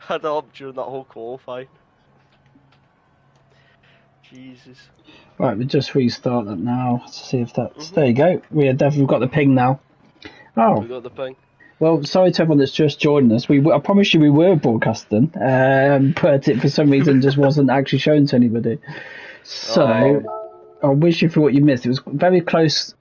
had it up during that whole qualifying. Jesus. Right, we just restart that now to see if that's... There you go. We've got the ping now. Oh. We got the ping. Well, sorry to everyone that's just joined us. I promise you we were broadcasting, but it for some reason just wasn't actually shown to anybody. So, I wish you for what you missed. It was very close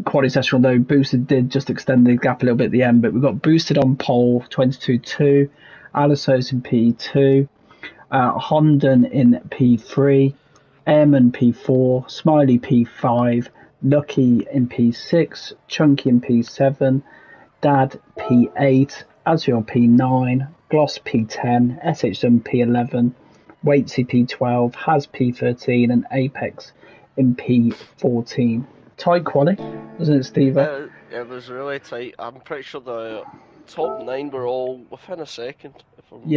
quality session, although Boosted did just extend the gap a little bit at the end. But we got Boosted on pole, 22.2, Alisos in P2, Hondon in P3, Airman P4, Smiley P5, Lucky in P6, Chunky in P7, Dad P8, Azure P9, Gloss P10, SHM P11, Waitsy P12, Has P13, and Apex in P14. Tight quality, wasn't it, Steve? It was really tight. I'm pretty sure the top 9 were all within a second, if I'm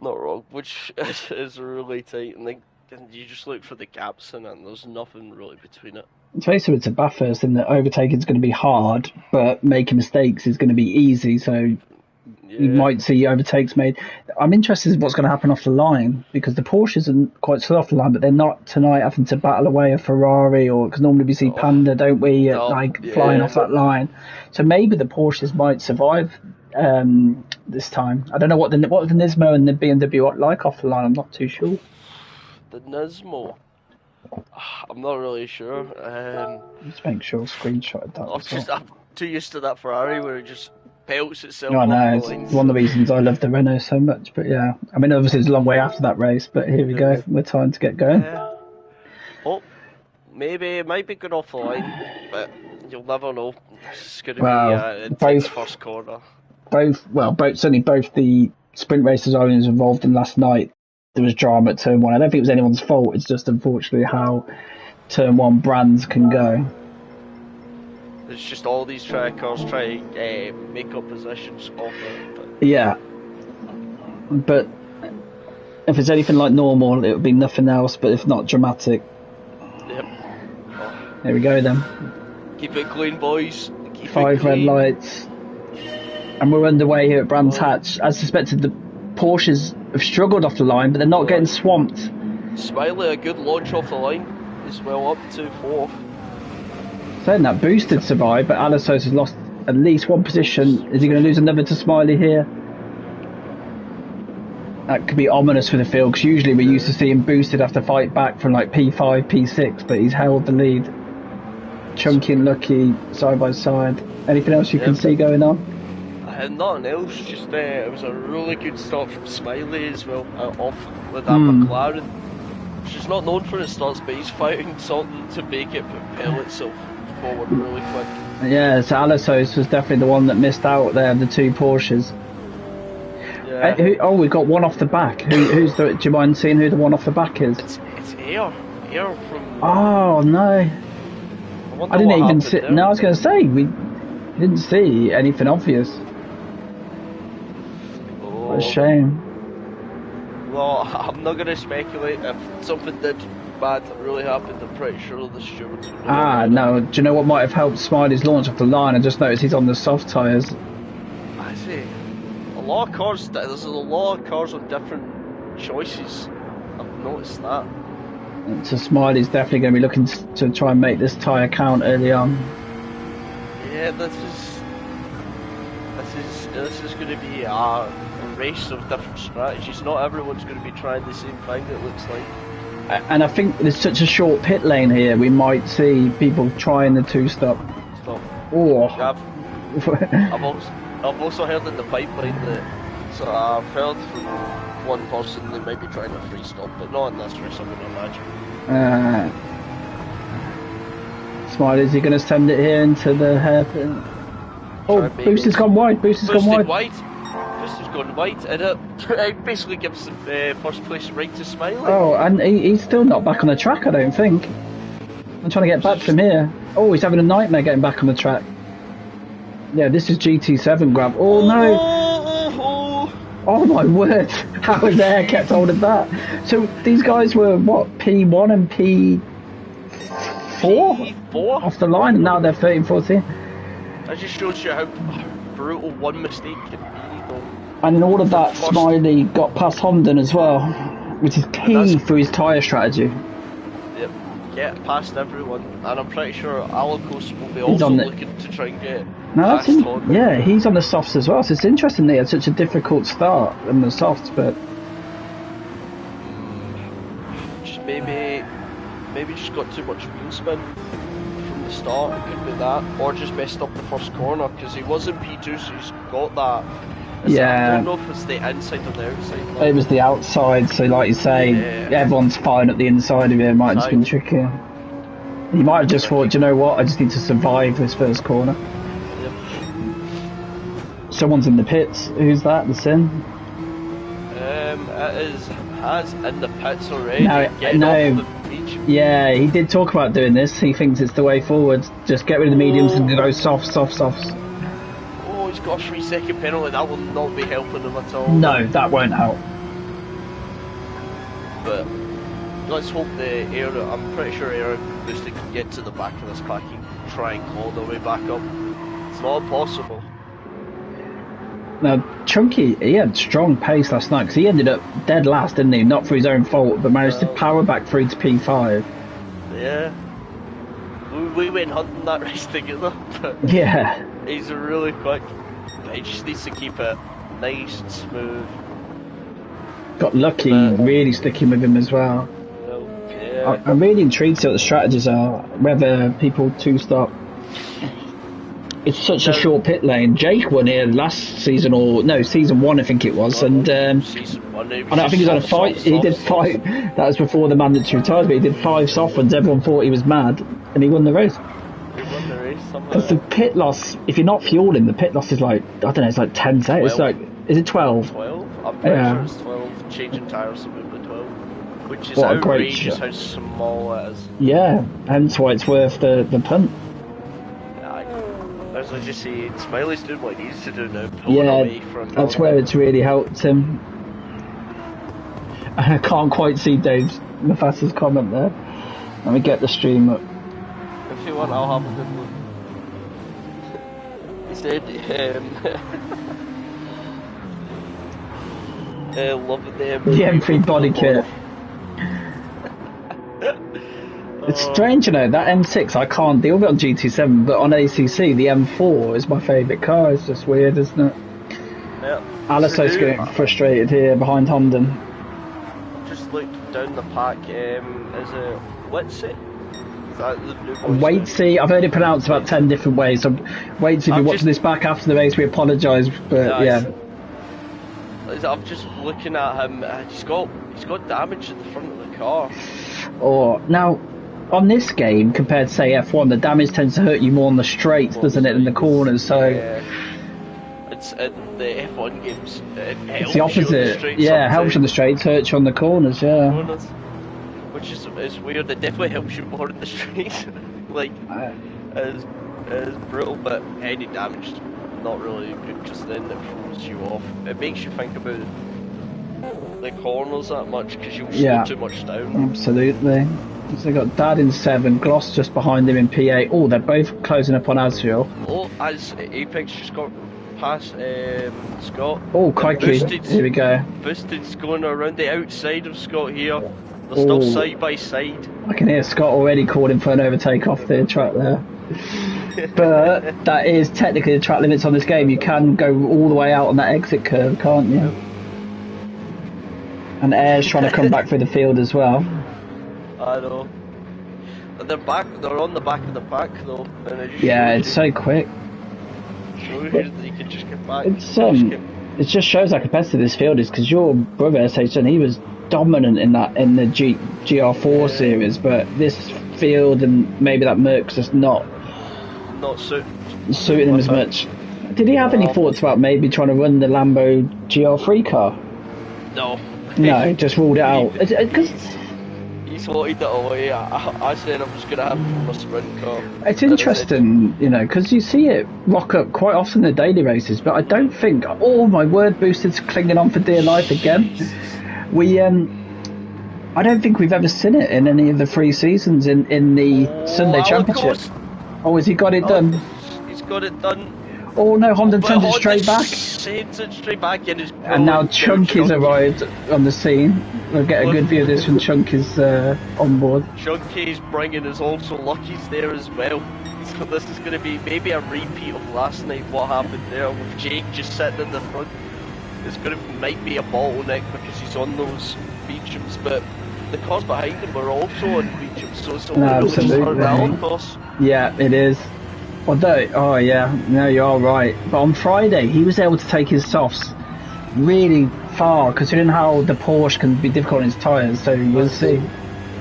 not wrong, which is really tight. And you just look for the gaps in it, and there's nothing really between it. It's basically it's a Bathurst in that overtaking is going to be hard, but making mistakes is going to be easy. So you might see overtakes made. I'm interested in what's going to happen off the line, because the Porsches are quite slow off the line, but they're not tonight having to battle away a Ferrari, or because normally we see Panda, don't we, flying off that line. So maybe the Porsches might survive this time. I don't know what the Nismo and the BMW are like off the line. I'm not too sure. The Nismo, I'm not really sure. Just make sure screenshot that. I'm too used to that Ferrari where it just belts itself. No, I know, it's one of the reasons I love the Renault so much. But yeah, I mean, obviously it's a long way after that race, but here we go. We're time to get going. Oh, maybe it might be good off the line, but you'll never know. It's going to be intense first corner. Certainly both the sprint races I was involved in last night, there was drama at turn 1. I don't think it was anyone's fault. It's just unfortunately how turn 1 brands can go. It's just all these track cars try to make up positions off it. Yeah. But if it's anything like normal, it would be nothing else, but if not dramatic. Yep. There we go then. Keep it clean, boys. Keep 5 red lights. And we're underway here at Brands Hatch. As suspected, the Porsches have struggled off the line, but they're not getting swamped. Smiley, a good launch off the line as well, up to 4th. Saying that, Boosted survived, but Alisos has lost at least one position. Is he going to lose another to Smiley here? That could be ominous for the field, because usually we're used to seeing Boosted have to fight back from like P5, P6, but he's held the lead. Chunky and Lucky side by side. Anything else you can see going on? Nothing else, just it was a really good start from Smiley as well, off with that McLaren. She's not known for its starts, but he's fighting something to make it propel itself forward really quick. Yeah, so Alisos was definitely the one that missed out there, the 2 Porsches. Yeah. We've got one off the back. Who's the? Do you mind seeing who the one off the back is? It's Air from... Oh, no. I didn't even see... No, I was going to say, we didn't see anything obvious. What a shame. Well, I'm not going to speculate. If something bad really happened, I'm pretty sure the stewards would know. No. Do you know what might have helped Smiley's launch off the line? I just noticed he's on the soft tyres. I see. A lot of cars, there's a lot of cars on different choices. I've noticed that. So Smiley's definitely going to be looking to try and make this tyre count early on. Yeah, this is going to be a race of different strategies. Not everyone's going to be trying the same thing, it looks like. And I think there's such a short pit lane here, we might see people trying the 2-stop. Oh. I've also heard in the pipeline that, so I've heard from one person they might be trying a 3-stop, but not in this race, I would imagine. Smiley, is he going to send it here into the hairpin? Oh, Booster's gone wide. Booster's gone wide. Booster's gone wide, and it basically gives the first place right to Smiley. Oh, and he's still not back on the track, I don't think. I'm trying to get back from here. Oh, he's having a nightmare getting back on the track. Yeah, this is GT7 grab. Oh, no. Oh, my word. How his hair kept hold of that. So these guys were, what, P1 and P4? P4? Off the line, and now they're 13, 14. That just shows you how brutal one mistake can be, though. And in all of that, Smiley got past Hendon as well, which is key for his tyre strategy. Yep, get past everyone, and I'm pretty sure Alicos will be also looking to try and get past Hendon. Yeah, he's on the softs as well, so it's interesting they had such a difficult start in the softs, but... Just maybe just got too much wheel spin from the start, it could be that, or just messed up the first corner, because he was in P2, so he's got that. I don't know if it's the inside or the outside. It was the outside, so like you say, everyone's firing at the inside of it, it might have just been tricky. He might have just thought, do you know what, I just need to survive this first corner. Yep. Someone's in the pits, who's that, the Sin? It is Has in the pits already. Yeah, he did talk about doing this, he thinks it's the way forward, just get rid of the mediums and go soft. Oh, he's got a 3-second penalty, that will not be helping him at all. No, that won't help. But let's hope I'm pretty sure ERL Boosted can get to the back of this pack and try and claw their way back up. It's not impossible. Now, Chunky, he had strong pace last night because he ended up dead last, didn't he? Not for his own fault, but managed to power back through to P5. Yeah. We went hunting that race together. Yeah. He's really quick. He just needs to keep it nice and smooth. Got lucky, really sticking with him as well. Yeah. I'm really intrigued to see what the strategies are, whether people two-stop. It's such a short pit lane. Jake won here last season, season 1 I think it was, and season 1, I think he was on a fight. He did 5. That was before the mandatory tires, but he did 5 soft ones. Everyone thought he was mad, and he won the race. Because the pit loss, if you're not fueling, the pit loss is like, I don't know, it's like 10 seconds. It's like, is it 12? 12? I'm pretty sure it's 12. Changing tyres is about 12. Which is outrageous how small it is. Yeah, hence why it's worth the punt. As I just say, Smiley's doing what he needs to do now. Pulling away from that's where it's really helped him. I can't quite see Dave Mafassa's comment there. Let me get the stream up. If you want, I'll have a good look. He said, love the M3 body kit. It's strange, you know, that M6 I can't deal with it on GT7, but on ACC the M4 is my favourite car. It's just weird, isn't it? Yeah. Alisso's getting frustrated here behind Hendon. Just looked down the pack, is it Witsy? Is that the new voice? Waitsy, I've heard it pronounced about 10 different ways, so Waitsy, if you're watching this back after the race, we apologise, but yeah. I'm just looking at him, he's got damage at the front of the car. Now, on this game, compared to say F1, the damage tends to hurt you more on the straights, doesn't it, than the corners, so... Yeah. It's in the F1 games, it's the opposite. Helps you on the straights, hurts you on the corners, Which is weird, it definitely helps you more in the straights. Like, it's brutal, but any damage, not really good, because then it throws you off. It makes you think about the corners that much, because you'll slow too much down. Absolutely. So they got Dad in 7, Gloss just behind him in P8. Oh, they're both closing up on Asriel. Oh, as Apex just got past Scott. Oh, crikey. Here we go. Boosted's going around the outside of Scott here. They're still side by side. I can hear Scott already calling for an overtake off the track there. But that is technically the track limits on this game. You can go all the way out on that exit curve, can't you? And Air's trying to come back through the field as well. I know. They're on the back of the pack though. And it's so quick. Shows you that you can just get back. It just shows how competitive this field is, because your brother SHN, he was dominant in the GR4 series, but this field and maybe that Merc's just not suiting him as much. Did he have any thoughts about maybe trying to run the Lambo GR3 car? No, just ruled it out. Because he sorted it away. I said I was going to have a sprint car. It's interesting, you know, because you see it rock up quite often in the daily races, but I don't think, oh my word, Boosted's clinging on for dear life again. I don't think we've ever seen it in any of the 3 seasons in the Sunday Championship. Oh, has he got it done? He's got it done. Oh no, Honda turned it straight back. Sends it straight back in his and now Chunky's arrived on the scene. We'll get a good view of this when Chunky's on board. Chunky's bringing his also Lucky's there as well. So this is going to be maybe a repeat of last night, what happened there with Jake just sitting in the front. It's going to might be a bottleneck because he's on those mediums, but the cars behind him are also on mediums, so it's a really rally course. Yeah, it is. Although, oh yeah, no, you are right. But on Friday, he was able to take his softs really far, considering how the Porsche can be difficult on his tyres, so we'll see.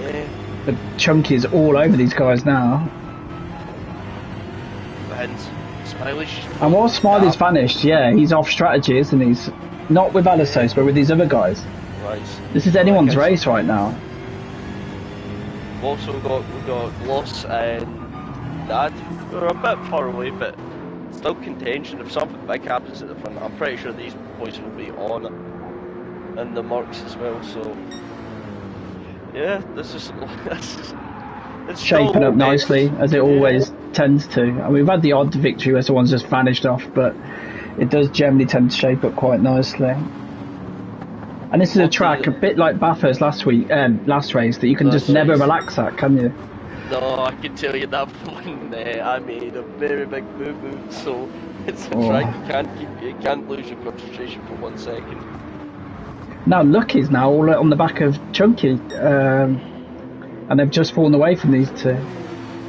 Yeah. But Chunky's all over these guys now. And Smiley's... And while Smiley's vanished, yeah, he's off strategy, isn't he? Not with Alisos, but with these other guys. Right. This is anyone's race right now. We've also got Loss and Dad. We're a bit far away, but still contention. If something big happens at the front, I'm pretty sure these boys will be on it. And the Marks as well, so... Yeah, this is... It's shaping up nicely, as it always tends to. And we've had the odd victory where someone's just vanished off, but it does generally tend to shape up quite nicely. And this is a track a bit like Bathurst last race that you can just never relax at, can you? No, I can tell you that one. I made a very big boo-boo, so it's a track you can't lose your concentration for 1 second. Now Lucky's now all on the back of Chunky, and they've just fallen away from these two.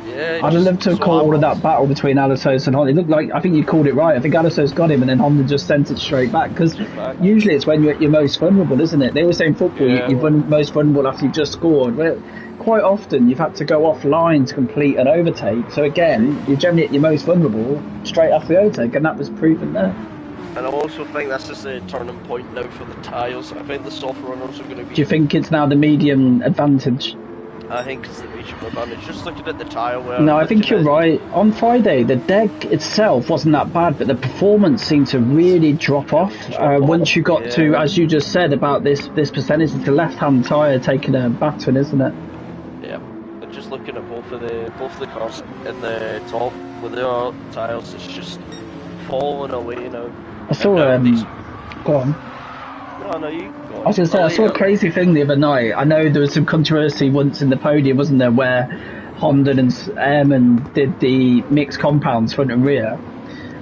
Yeah, I'd have loved to have caught all of that battle between Alisos and Honda. It looked like, I think you called it right. I think Alisos got him and then Honda just sent it straight back, because usually it's when you're at your most vulnerable, isn't it? They were saying football, you're most vulnerable after you've just scored. Well, quite often you've had to go offline to complete an overtake, so again, you're generally at your most vulnerable straight after the overtake, and that was proven there. And I also think this is the turning point now for the tyres. I think the soft runners are going to be... Do you think it's now the medium advantage? I think it's the medium advantage. Just looking at the tyre wear... No, I think you're right. On Friday, the deck itself wasn't that bad, but the performance seemed to really drop off. Once you got to, as you just said, about this percentage, it's the left-hand tyre taking a battering, isn't it? Yeah. But just looking at both of the cars in the top with their tyres, it's just falling away now. I saw go on. No, you go on. I was going to say, I saw a crazy thing the other night. I know there was some controversy once in the podium, wasn't there, where Honda and Ehrman did the mixed compounds front and rear.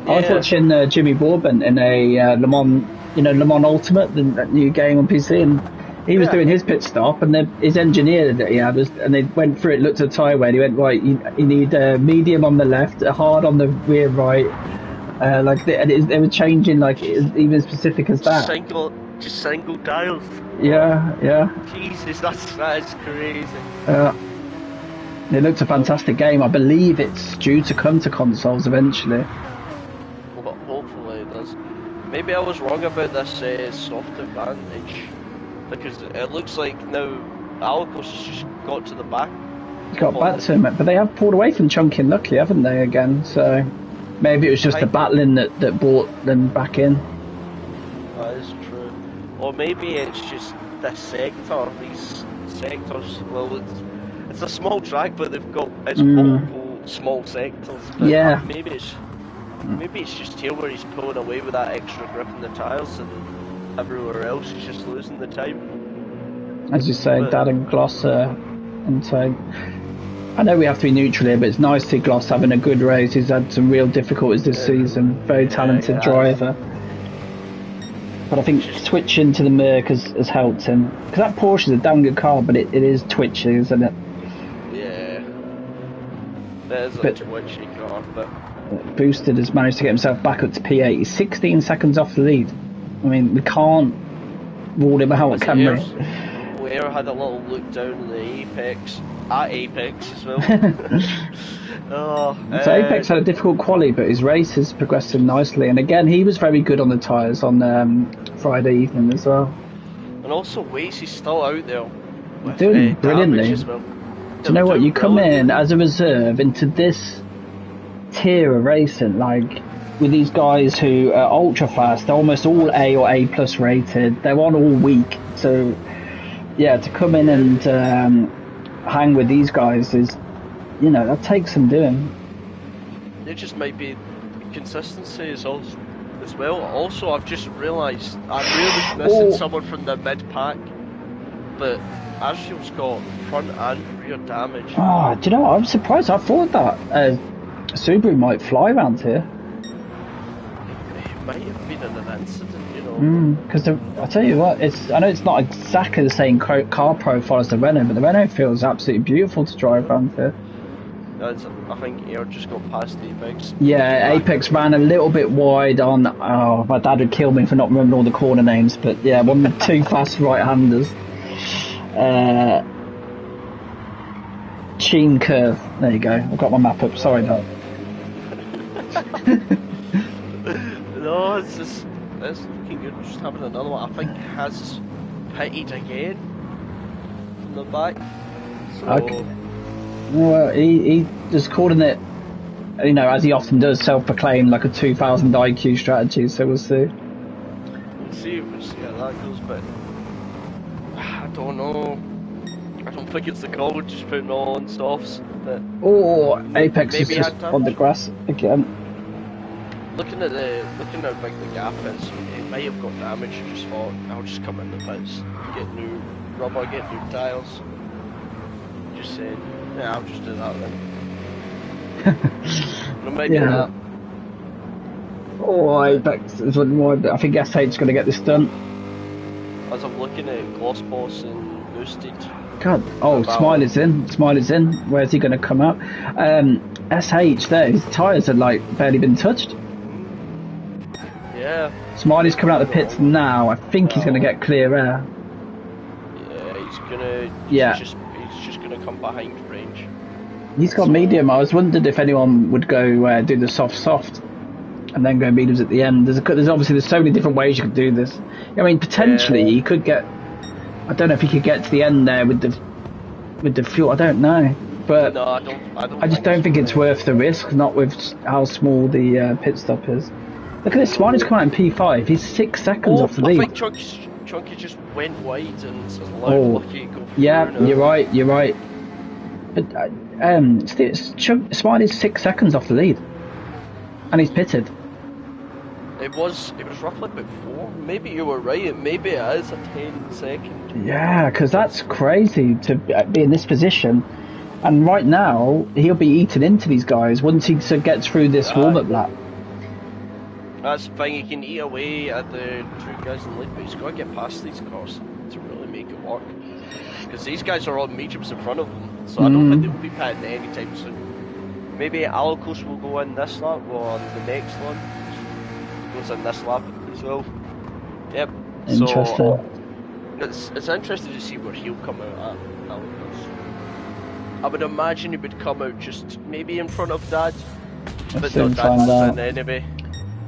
Yeah. I was watching Jimmy Bourbon in a Le Mans Ultimate, that new game on PC, and he was doing his pit stop, and his engineer that he had and they went through it, looked at the tyre wear, and he went, right, you need a medium on the left, a hard on the rear right. They were changing, like, even specific as that. Just single dials. Yeah. Jesus, that's crazy. It looked a fantastic game. I believe it's due to come to consoles eventually. Well, hopefully it does. Maybe I was wrong about this soft advantage, because it looks like now Alicos has just got to the back. He's got back to him, but they have pulled away from Chunky and Lucky, haven't they, again? So maybe it was just the battling that brought them back in. That is true. Or maybe it's just this sector, these sectors. Well, it's a small track, but they've got multiple small sectors. But yeah. Maybe it's just here where he's pulling away with that extra grip in the tyres, and everywhere else he's just losing the time. As you say, Dad and Gloss and so I know we have to be neutral here, but it's nice to see Gloss having a good race. He's had some real difficulties this season. Very talented driver. But I think switching to the Merc has helped him. Because that Porsche is a damn good car, but it is twitchy, isn't it? Yeah. There's a twitchy car, but... Boosted has managed to get himself back up to P8. He's 16 seconds off the lead. I mean, we can't rule him out, can we? Ware had a little look down in the Apex. At Apex as well. So Apex had a difficult quali, but his race is progressing nicely. And again, he was very good on the tyres on Friday evening as well. And also, Waze is still out there. Doing brilliantly. Well. Do you know what? You come in as a reserve into this tier of racing, like with these guys who are ultra fast, they're almost all A or A plus rated. They're on all week. So, yeah, to come in and hang with these guys is, that takes some doing. It just might be consistency is also as well. Also, I've just realised I'm really missing someone from the mid pack, but Asriel's got front and rear damage. Oh, do you know what? I'm surprised. I thought that Subaru might fly around here. It might have been in an incident, you know. Because I tell you what, I know it's not exactly the same car profile as the Renault, but the Renault feels absolutely beautiful to drive around here. I think Air just got past Apex. Yeah, Apex ran a little bit wide on. Oh, my dad would kill me for not remembering all the corner names, but yeah, one of the two fast right-handers. Sheen curve. There you go. I've got my map up. Sorry, Doc. No, it's looking good. Just having another one. I think has pitted again from the back. So. Okay. Well, he just calling it, you know, as he often does, self-proclaimed like a 2000 IQ strategy. So we'll see. We'll see how that goes, but I don't know. I don't think it's the call. Just putting all on softs. But Apex is just on the grass again. Looking at how big the gap is, it might have got damage. I just thought I'll just come in the pits, get new rubber, get new tyres. Just saying, yeah, I'll just do that then. Yeah. Apex is one more. I think SH's going to get this done. As I'm looking at Gloss Boss and Boosted. God, Smiley's in. Where's he going to come out? SH there, his tyres are like barely been touched. Yeah. Smiley's coming out the pits now. I think he's going to get clear air. Yeah, he's gonna. Yeah. He's just gonna come behind range. He's got medium. I was wondered if anyone would go do the soft, and then go mediums at the end. There's so many different ways you could do this. I mean, potentially he could get. I don't know if he could get to the end there with the fuel. I don't know, but no, I don't. I just don't think it's worth the risk. Not with how small the pit stop is. Look at this. Smiley's coming out in P5. He's 6 seconds off the lead. I think Chunky just went wide and says, lucky go through. Yeah, you're right. But Smiley's 6 seconds off the lead, and he's pitted. It was roughly about 4. Maybe you were right. Maybe it is a 10-second. Yeah, because that's crazy to be in this position. And right now, he'll be eating into these guys once he gets through this warm-up lap. That's the thing, he can eat away at the 2 guys in the lead, but he's got to get past these cars to really make it work. Because these guys are on mediums in front of him, so I don't think they'll be pitting anytime soon. Maybe Alcos will go in this lap, or on the next one. He goes in this lap as well. Yep. Interesting. So, it's interesting to see where he'll come out at, Alcos. I would imagine he would come out just maybe in front of Dad, but no, Dad's in anyway.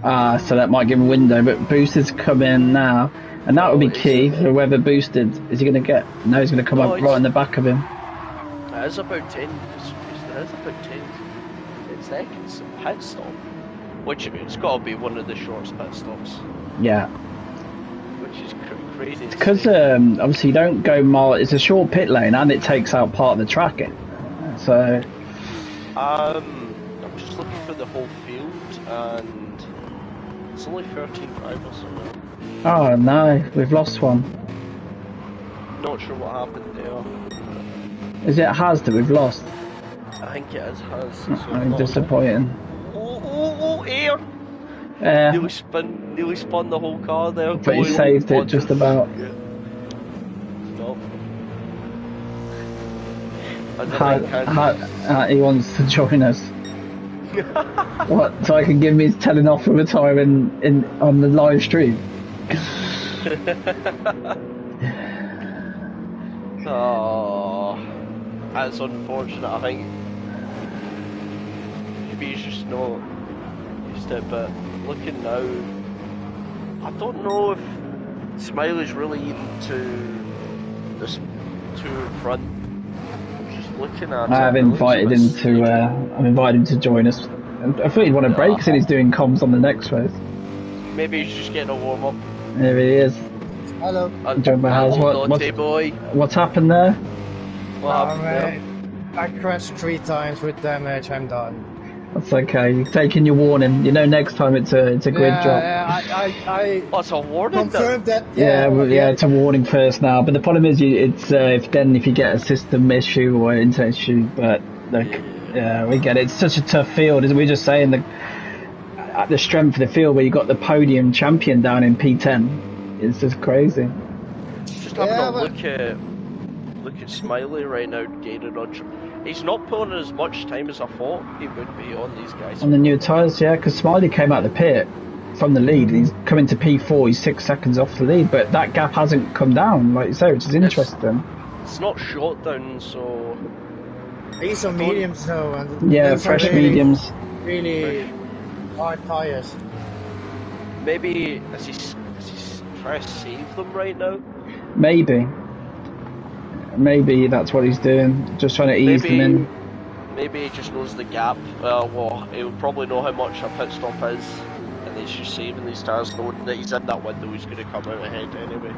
So that might give him a window, but Boosted's come in now, and that would be key for whether Boosted, is he going to get, no, he's going to come up right in the back of him. It is about 10, it is about 10 seconds pit stop, which it's got to be one of the shortest pit stops. Yeah. Which is crazy. Because obviously you don't go miles, it's a short pit lane and it takes out part of the track, so... I'm just looking for the whole field, and it's only 13 drivers. Oh no, we've lost one. Not sure what happened there. Is it Haz that we've lost? I think it is Haz. So disappointing. Air! Nearly spun the whole car there. But he saved it just about. Yeah. Stop. He wants to join us. What? So I can give me his telling off of a tire on the live stream. Oh, that's unfortunate. I think maybe he's just not used to it. But looking now, I don't know if Smiley's really eaten to this two front. Just looking at. I've invited him to join us. I thought he'd want a break because he's doing comms on the next race. Maybe he's just getting a warm up. There he is. Hello. Join my house. What's happened there? I crashed 3 times with damage. I'm done. That's okay. You're taking your warning. You know, next time it's a grid drop. Oh, it's a warning. Confirmed that. Yeah, it's a warning first now. But the problem is, it's if you get a system issue or an internet issue. But we get it. It's such a tough field. As we were just saying, the strength of the field where you got the podium champion down in P10, it's just crazy. Just having a look at Smiley right now, gaining on. He's not pulling as much time as I thought he would be on these guys. On the new tyres, yeah, because Smiley came out of the pit from the lead. He's coming to P4, he's 6 seconds off the lead, but that gap hasn't come down, like you say, which is interesting. It's not short down, so... These are mediums though. And fresh mediums. Really hard tyres. Maybe, is he trying to save them right now? Maybe that's what he's doing, just trying to ease them in. Maybe he just knows the gap. Well, he'll probably know how much a pit stop is, and he's just saving these tyres, knowing that he's in that window, he's going to come out ahead anyway.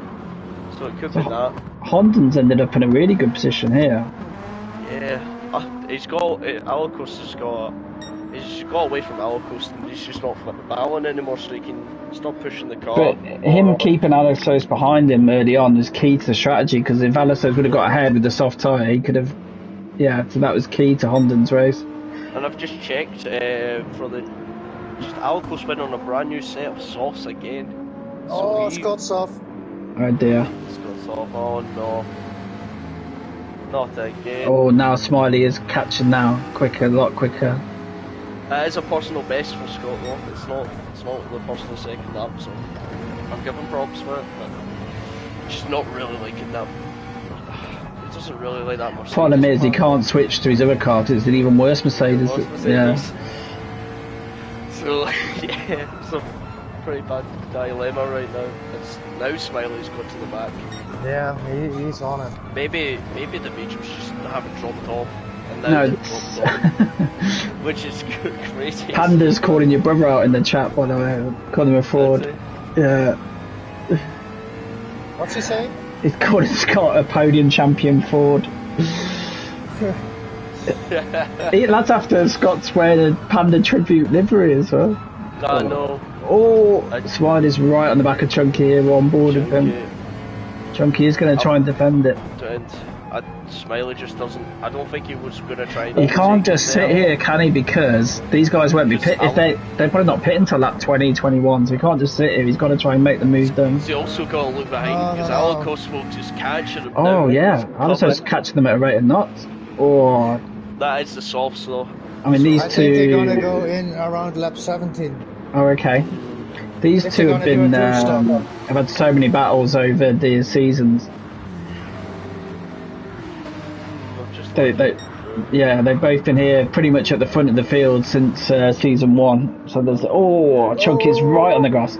So it could be that. Honden's ended up in a really good position here. Yeah, he's got he's got away from Alacost and he's just not battling anymore, so he can stop pushing the car. But him keeping Alacost behind him early on is key to the strategy, because if Alacost would have got ahead with the soft tyre, he could have. Yeah, so that was key to Honden's race. And I've just checked for the. Just Alacost went on a brand new set of softs again. So it's got soft. Oh dear. It's got soft. Oh no. Not again. Oh, now Smiley is catching now, a lot quicker. It is a personal best for Scott though. It's not the personal second lap, so I'm giving props for it, but just not really liking that. He doesn't really like that much. Problem is, he can't switch to his other car because it's an even worse Mercedes. Yeah. So yeah, it's a pretty bad dilemma right now. Now Smiley's got to the back. Yeah, he's on it. Maybe the mediums just haven't dropped off. And now dropped off, which is crazy. Panda's calling your brother out in the chat, by the way. Calling him a fraud. Yeah. What's he saying? He's calling Scott a podium champion fraud. That's after Scott's wearing a Panda tribute livery as well. I know. Oh, Smiley's right on the back of Chunky here. We're on board with him. Chunky is going to try and defend it. Smiley just doesn't. I don't think he was going to try. He can't just sit here, can he? Because these guys won't be pit. If they're probably not pitting until lap 20, 21. So he can't just sit here. He's got to try and make the move done. He's also got to look behind because Alacost will just catch him. Oh yeah, Alacost's catching them at a rate of knots. Oh, that is the softs though. I mean, these I two. think they're gonna go in around lap 17. Oh, okay. These two have been have had so many battles over the seasons. They've both been here pretty much at the front of the field since season 1. So there's Chunky's right on the grass.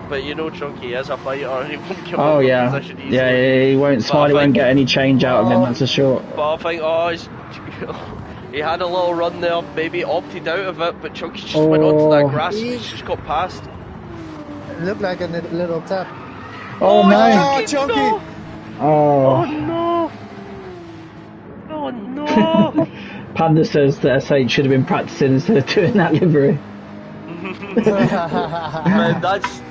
But you know Chunky is a fighter. He won't give up the position easily. Yeah, he won't. Smiley won't get any change out of him. That's for sure. But I think he had a little run there, maybe opted out of it, but Chunky just went onto that grass and he's just got past. It looked like a little tap. Oh no! Chunky! No. Oh no! Oh no! Panda says that S8 should have been practicing instead of doing that livery. Man, that's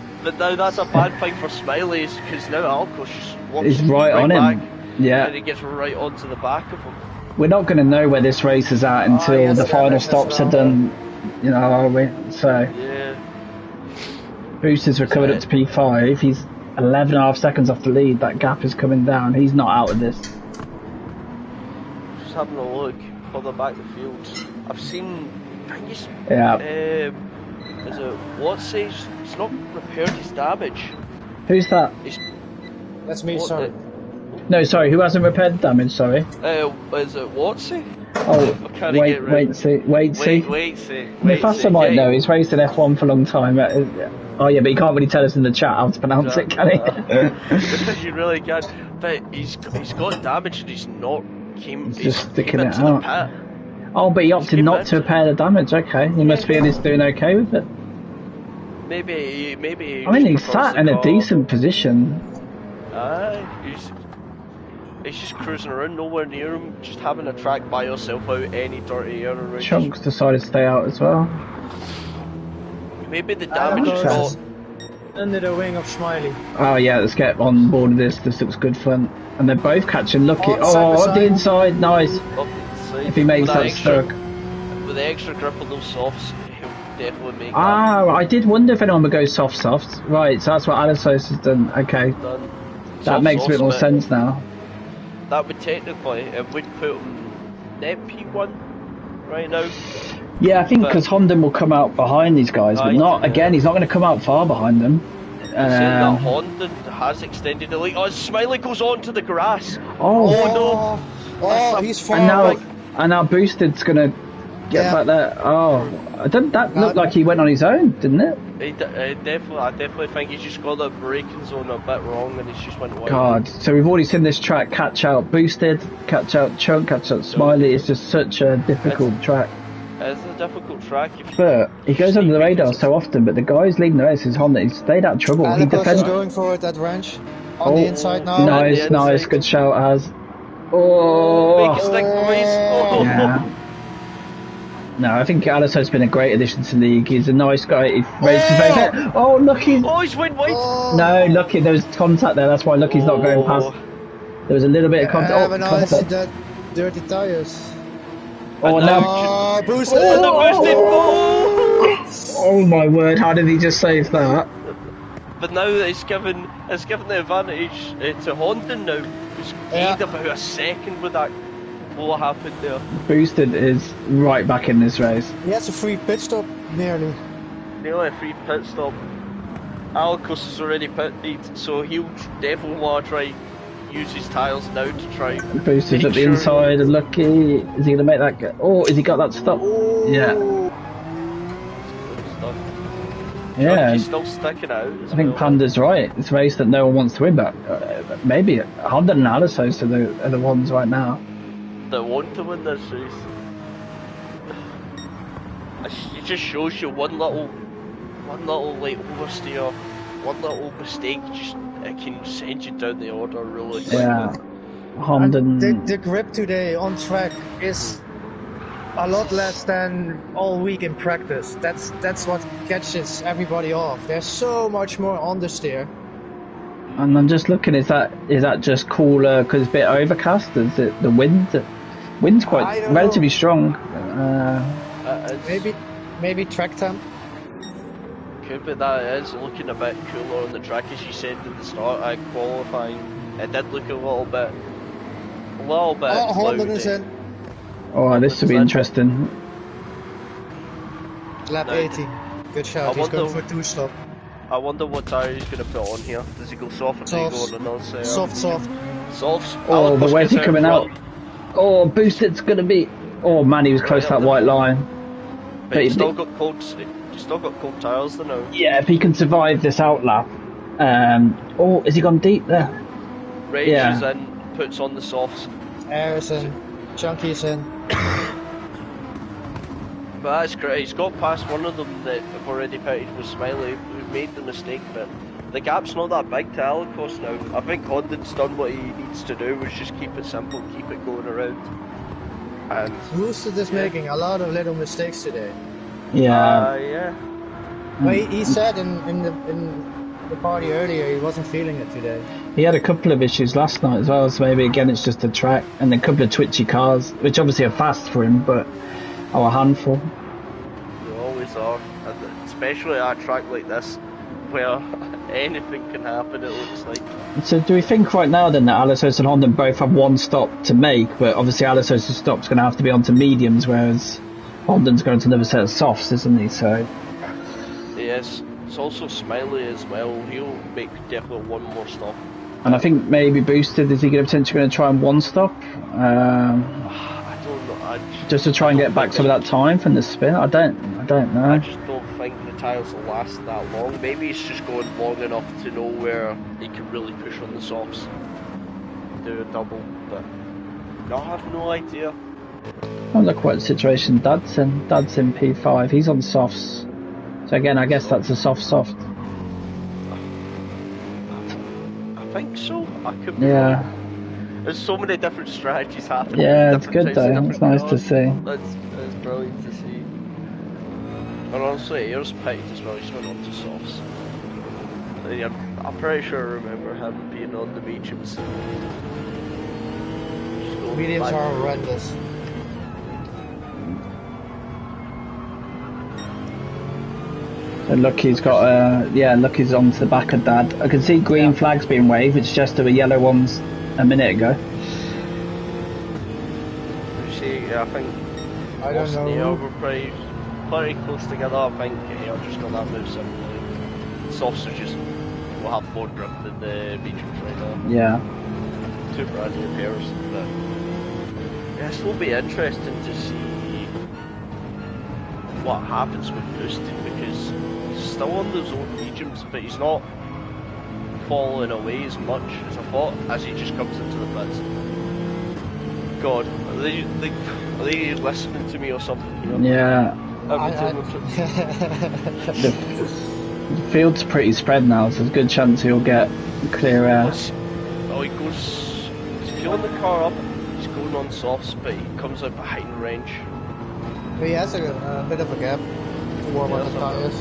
a bad thing for Smiley's because now Alacost just walks He's right on back, him. Yeah. And he gets right onto the back of him. We're not going to know where this race is at until the final stops are done, are we? So, yeah. Booster's recovered up to P5. He's 11.5 seconds off the lead. That gap is coming down. He's not out of this. Just having a look further back the field. I've seen. Yeah. Is it Watsy? He's not repaired his damage. Who's that? That's me. Sorry. No, sorry, who hasn't repaired the damage, sorry? Is it Watsy? Oh, wait, see. Mufasa might know, he's raced in F1 for a long time. Oh yeah, but he can't really tell us in the chat how to pronounce it, can he? You really can. But he's got damage and he's not He's just sticking it out. Oh, but he opted not to repair the damage, okay. He must feel he's doing okay with it. Maybe. I mean, he's sat in a decent position. He's just cruising around, nowhere near him, just having a track by yourself out any dirty air around. Chunks decided to stay out as well. Maybe the damage is not under the wing of Smiley. Oh yeah, let's get on board of this. This looks good fun. And they're both catching Lucky. Oh, up the inside, nice. up the side. If he makes that stroke. With the extra grip on those softs, he'll definitely make that. I did wonder if anyone would go soft. Right, so that's what Alisos has done. Okay. Done. That makes a bit more sense now. That would technically, it would put him net P1 right now. Yeah, I think because Honda will come out behind these guys, but not again. He's not going to come out far behind them. Saying that Honda has extended the lead. Oh, Smiley goes on to the grass. Oh no! Oh, he's far. And now Boosted's going to get back there. Oh, that looked like he went on his own, didn't it? I definitely think he's just got the braking zone a bit wrong and he's just went wide. God, so we've already seen this track catch out Boosted, catch out Chunk, catch out Smiley. It's just such a difficult track. It's a difficult track. But he goes under the radar so often, but the guys leading the race is Honda. He's stayed out of trouble. He defends. Going for it at wrench on the inside now. Nice, good shout, Az. Oh, make a stick, boys. Oh. Yeah. No, I think Aliso's been a great addition to the league. He's a nice guy. He races very fair. Oh, Lucky. Oh, he's went wide. No, Lucky. There was contact there. That's why Lucky's not going past. There was a little bit of contact. Contact. That dirty tires. Oh, now. Boosted. Oh my word! How did he just save that? But now it's given the advantage to Honda now. Who's gained about a second with that. What happened there? Boosted is right back in this race. He has a free pit stop, nearly. Nearly a free pit stop. Alcos has already pitted, so he'll definitely want to try use his tyres now to try. Boosted's at the inside, and Lucky. Is he going to make that go? Oh, has he got that stop? Yeah. Yeah. He's still sticking out. I think Panda's right. It's a race that no one wants to win, but maybe Honda and Alisos are the ones right now that want to win this race. It just shows you one little like oversteer, one little mistake, just it can send you down the order really quickly. Yeah. Honda. The grip today on track is a lot less than all week in practice. That's what catches everybody off. There's so much more understeer. And I'm just looking. Is that just cooler because it's a bit overcast? Is it the wind? Wind's quite relatively strong. Maybe track temp. Could be that it is looking a bit cooler on the track, as you said at the start. Qualifying, it did look a little bit cloudy. Oh, this will be interesting. Lap 80. Good shot. He's going for 2-stop. I wonder what tyre he's going to put on here. Does he go soft or does he go on another set? Soft. Softs. Oh, but where's he coming out? Oh, Boosted's going to be... Oh man, he was close to that white line. But he's still got cold tyres though now. Yeah, if he can survive this outlap. Oh, has he gone deep there? Rages in, puts on the softs. Air's in. Chunky's in. But that's great. He's got past one of them that have already pitted with Smiley, who made the mistake, but the gap's not that big to Alicos now. I think Honda's done what he needs to do, which just keep it simple, keep it going around. And Boosted is making a lot of little mistakes today. Yeah. Well, he said in the party earlier he wasn't feeling it today. He had a couple of issues last night as well, so maybe again it's just a track and a couple of twitchy cars, which obviously are fast for him, but are a handful. They always are, and especially at a track like this, where anything can happen, it looks like. So do we think right now then that Alisos and Honda both have one stop to make, but obviously Alisos' stop's going to have to be onto mediums, whereas Honda's going to another set of softs, isn't he? So. Yes, it's also Smiley as well. He'll make definitely one more stop. And I think maybe Boosted, is he potentially going to try and one stop? I don't know. Just to try and get back some of that time from the spin? I don't know. I just don't think the tyres will last that long. Maybe he's just going long enough to know where he can really push on the softs. Do a double, but no, I have no idea. Oh, look what situation Dad's in P5. He's on softs. So again, I guess that's a soft. I think so. I could be wrong. There's so many different strategies happening. Yeah, it's good though. It's nice to see. That's brilliant to see. And honestly, Air's picked as well. He's went on to softs. I'm pretty sure I remember him being on the mediums. Mediums are horrendous. So Lucky's got Lucky's onto the back of Dad. I can see green flags being waved. It's just there were yellow ones a minute ago. You see, I think I don't know. We're pretty close together. I think Air just got that move simply. Sausages will have more grip than the mediums right now. Yeah. Two brand new pairs, but yes, it will be interesting to see what happens with Boosted because he's still on those old mediums, but he's not falling away as much as I thought as he just comes into the pits. God, are they listening to me or something here? Yeah. The field's pretty spread now, so there's a good chance he'll get clear air. Oh, he's filling the car up, he's going on softs, but he comes out behind range. He has a bit of a gap to warm up the tires.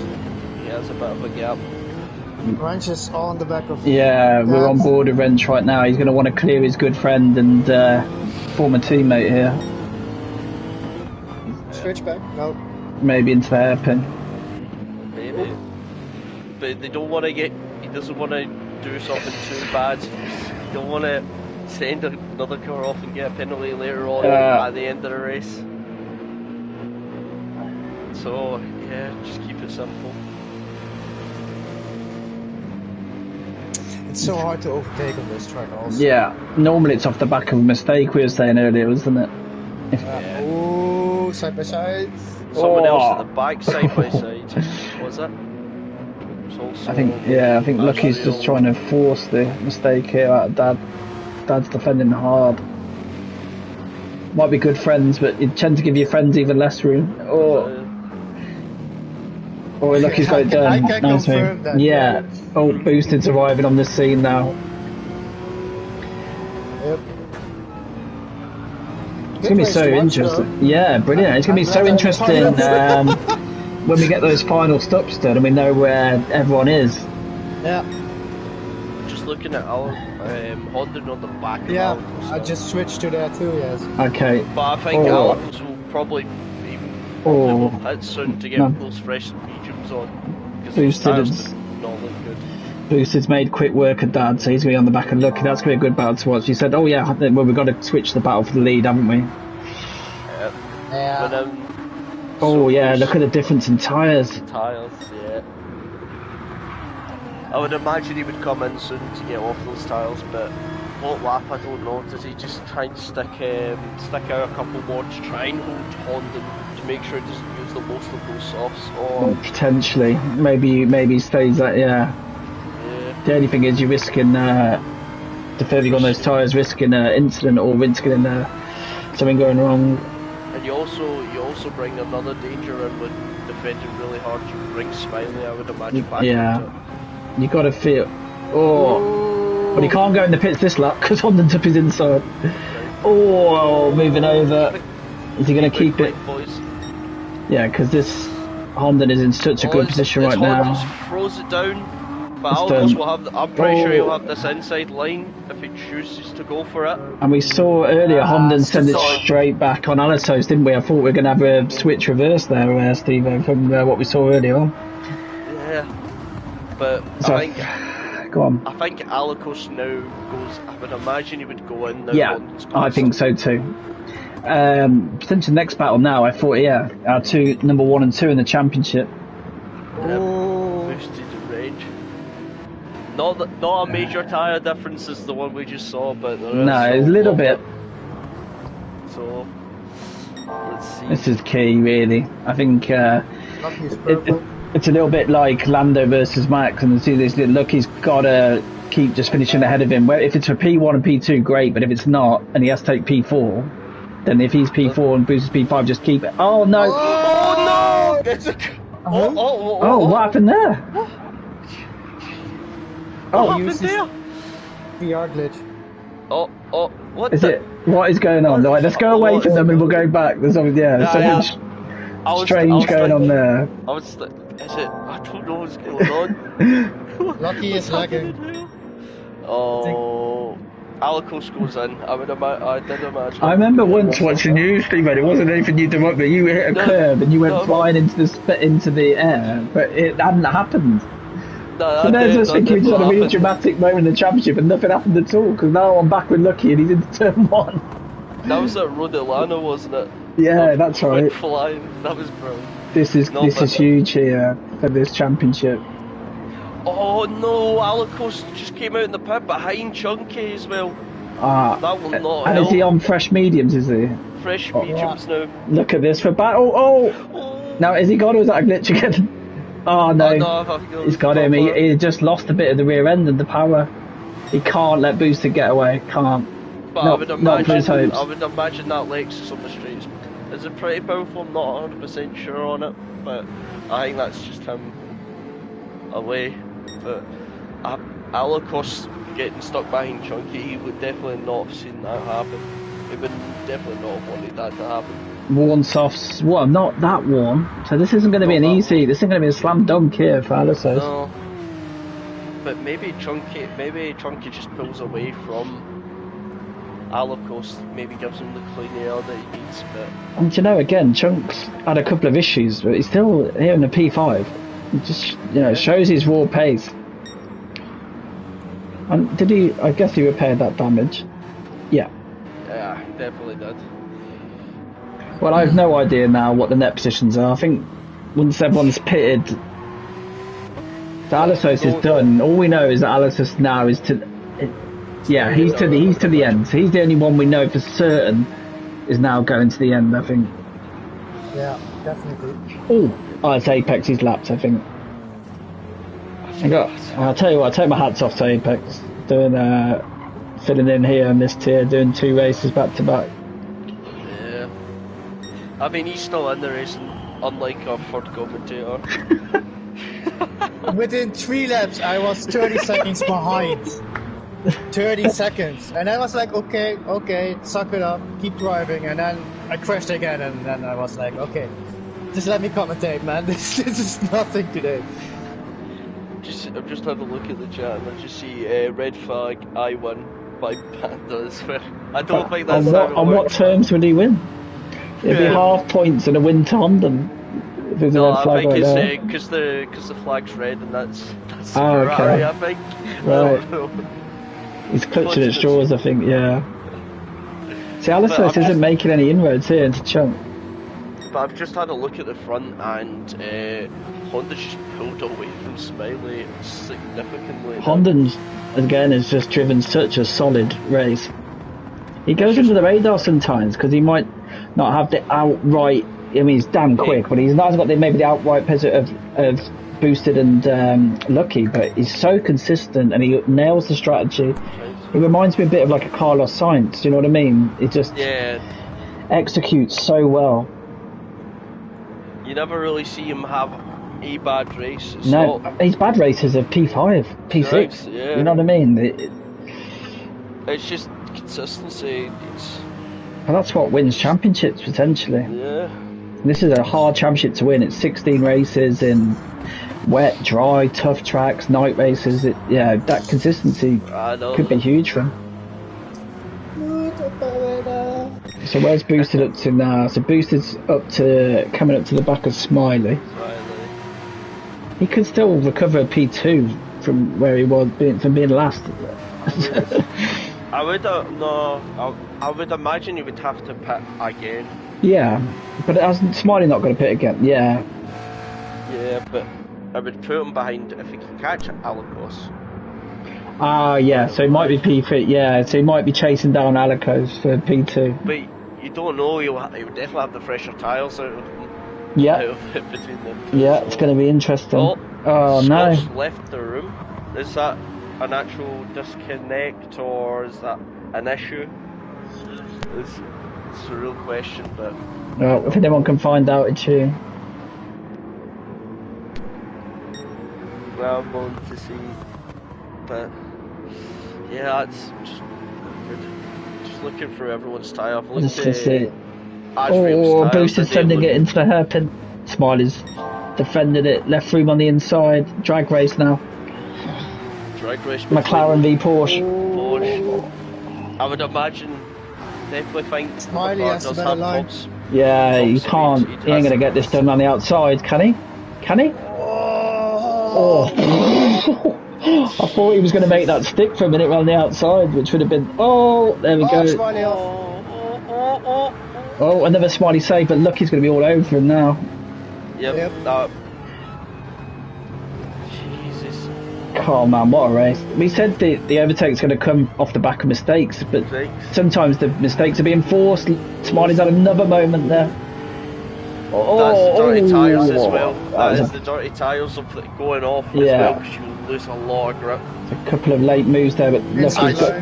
He has a bit of a gap. Wrench is on the back of... Yeah, we're on board with Wrench right now. He's going to want to clear his good friend and former teammate here. Switch back? No. Maybe into the hairpin. Maybe. But they don't want to get... He doesn't want to do something too bad. He don't want to send another car off and get a penalty later on at the end of the race. So, yeah, just keep it simple. It's so hard to overtake on this track also. Yeah, normally it's off the back of a mistake we were saying earlier, wasn't it? Oh, side by side. Someone else at the back, side by side. What was that? I think Lucky's just trying to force the mistake here out of Dad. Dad's defending hard. Might be good friends, but you tend to give your friends even less room. Oh, Lucky's got it done. I can confirm that. Yeah. Oh, Boosted's arriving on the scene now. Yep. It's going to be so interesting. Yeah, brilliant. It's going to be so interesting when we get those final stops done and we know where everyone is. Yeah. Just looking at our Honda on the back of Alacos. I just switched to that too, yes. Okay. But I think Alacos will probably hit soon to get those fresh mediums on. Boosted's not look good. Boosted's made quick work of Dad, so he's going to be on the back and look. That's going to be a good battle to watch. He said, well, we've got to switch the battle for the lead, haven't we? Yeah. But, look at the difference in tyres. Yeah. I would imagine he would come in soon to get off those tyres, but what lap, I don't know. Does he just try and stick out a couple more to try and hold Honda to make sure he doesn't use the most of those softs? Or potentially. Maybe he stays that, yeah. The only thing is you're risking defending on those tyres, risking an incident or risking something going wrong. And you also bring another danger in when defending really hard. You bring Smiley, I would imagine, back into it. You got to feel. But he can't go in the pits this lap because Honda's up his inside. Moving over. Is he going to keep it? Boys. Yeah, because this Honda is in such a good position right now. Throws it down. But Alacos will have. I'm pretty sure he'll have this inside line if he chooses to go for it. And we saw earlier Honda send it straight back on Alacos, didn't we? I thought we were going to have a switch reverse there, Steve, from what we saw earlier on. Yeah, but so, I think. Go on. I think Alacos now goes. I would imagine he would go in now. Yeah, I think so too. Potential next battle now. I thought, our two number 1 and 2 in the championship. Boosted range. Not a major tyre difference as the one we just saw, but there is it's a little bit. So let's see. This is key, really. I think it's a little bit like Lando versus Max, and see this look. He's got to keep just finishing ahead of him. Where if it's for P1 and P2, great, but if it's not, and he has to take P4, then if he's P4 and Bruce is P5, just keep it. Oh no! Oh no! What happened there? What happened there? VR glitch. What is it? What is going on? Right, let's go away from them and we'll go back. There's something, something strange going on there. Is it? I don't know what's going on. Lucky is lagging. Oh, Alicos goes in. I did imagine. I remember once watching you, Stephen. It wasn't anything you did, but you hit a curve and you went flying into the air, but it hadn't happened. No, so there's us thinking we just had a really dramatic moment in the championship and nothing happened at all, because now I'm back with Lucky and he's into turn 1. That was at Rodilano, wasn't it? Yeah, that's right. Flying. That was brilliant. This is huge here for this championship. Oh no, Alicos just came out in the pit behind Chunky as well. That will not and help. Is he on fresh mediums, is he? Fresh mediums now. Look at this for battle. Oh! Now, has he got or is that a glitch again? Oh no, he's got him. He just lost a bit of the rear end and the power. He can't let Boosted get away. Can't. But I would imagine that Lexus on the streets is a pretty powerful. I'm not 100% sure on it, but I think that's just him away. But Alicos getting stuck behind Chunky, he would definitely not have seen that happen. He would definitely not have wanted that to happen. Worn softs. Well, not that warm. So this isn't going to be an easy. This isn't going to be a slam dunk here for Alicos. No. But maybe Chunky just pulls away from Alicos, maybe gives him the clean air that he needs. But and you know, again, Chunk's had a couple of issues, but he's still here in the P5. It just shows his raw pace. And did he? I guess he repaired that damage. Yeah. Yeah, definitely did. Well, I have no idea now what the net positions are. I think once everyone's pitted, Alicos is done. All we know is that Alicos now is to. Yeah, he's to the end. So he's the only one we know for certain is now going to the end. I think. Yeah, definitely. Oh, it's Apex's laps. I think. I'll tell you what. I take my hats off to Apex doing filling in here in this tier, doing 2 races back to back. Yeah. I mean, he's still in the race, unlike our third commentator. Within 3 laps, I was 30 seconds behind. 30 seconds. And I was like, okay, suck it up, keep driving. And then I crashed again, and then I was like, okay, just let me commentate, man. This is nothing today. I've just had a look at the chat, and I just see red flag, I win by Panda as well. I don't think that's on what terms would he win? It'd be half points and a win to London. No, I think it's because the flag's red, and that's Ferrari, I think. Right. He's clutching at straws, I think. Yeah. See, Alicos isn't making any inroads here into Chunk. But I've just had a look at the front, and Honda's just pulled away from Smiley significantly. Honda, again, has just driven such a solid race. He goes into the radar sometimes because he might not have the outright. I mean, he's damn quick, but he's not got maybe the outright pace of Boosted and Lucky. But he's so consistent and he nails the strategy. He reminds me a bit of like a Carlos Sainz. Do you know what I mean? He just executes so well. You never really see him have a bad race. His bad races are P5, P6. Yeah. You know what I mean? It's just consistency. And that's what wins championships potentially. Yeah. And this is a hard championship to win. It's 16 races in wet, dry, tough tracks, night races. That consistency could be huge for him. So where's Boosted up to now? So Boosted's coming up to the back of Smiley. He could still recover P2 from where he was from being last. I would imagine he would have to pit again. Yeah, but Smiley not going to pit again. Yeah. Yeah, but I would put him behind if he can catch Alicos. Yeah, so he might be P3, yeah, so he might be chasing down Alicos for P2. But you don't know, he'll definitely have the fresher tyres out of him. Yeah. Between them. Yeah, so. It's going to be interesting. Oh no. Scott's left the room. Is that an actual disconnect or is that an issue? It's a real question, but... Well, if anyone can find out, it's you. Well, I'm going to see, but yeah, it's just Just looking through everyone's tyre. I've looked Just to see. Oh, Boost is sending it into the hairpin. Smiley's defended it. Left room on the inside. Drag race now. Drag race. McLaren v Porsche. I would imagine. Definitely think Smiley has to better line. Yeah, he can't. He ain't gonna get this done on the outside, can he? Can he? Oh. I thought he was going to make that stick for a minute around the outside, which would have been. Oh, there we go. Smiley off. Oh, another Smiley save, but Lucky's going to be all over him now. Yep. Jesus. Oh man, what a race. We said the overtake's going to come off the back of mistakes, but sometimes the mistakes are being forced. Smiley's had another moment there. That's the dirty tyres as well. That is the dirty tyres going off as well, because you lose a lot of grip. A couple of late moves there, but Lucky's got...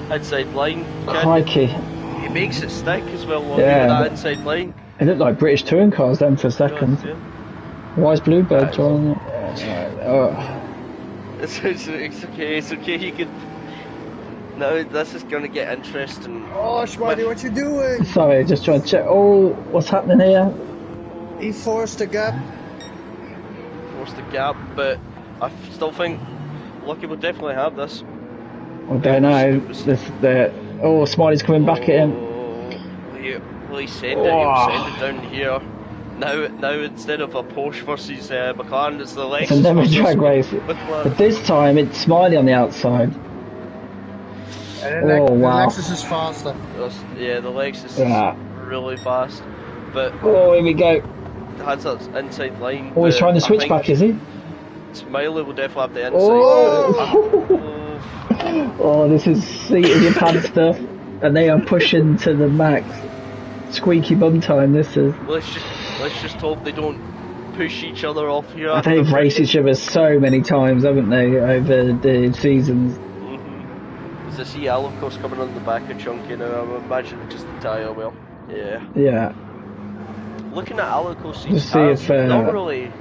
Inside line. Crikey. He makes it stick as well with that inside line. It looked like British touring cars then for a second. Why is Bluebird drawing it? It's okay, you can... No, this is going to get interesting. Oh, Schmidey, what you doing? Sorry, just trying to check. Oh, what's happening here? He forced the gap. But I still think Lucky will definitely have this. I don't know. Smiley's coming back at him. Will he send it? He'll send it down here. Now instead of a Porsche versus McLaren, it's the Lexus. It's another drag race. But this time it's Smiley on the outside. And the Lexus is faster. The Lexus is really fast. But here we go. Has that inside line. He's trying to switch back, is he? Smiley will definitely have the inside. This is seat of your pants stuff, and they are pushing to the max. Squeaky bum time. This is. Let's just hope they don't push each other off here. They've raced each other so many times, haven't they, over the seasons? There's a yellow, of course, coming on the back of Chunky now. I'm imagining just the tyre wheel. Yeah. Looking at Alacos, not really.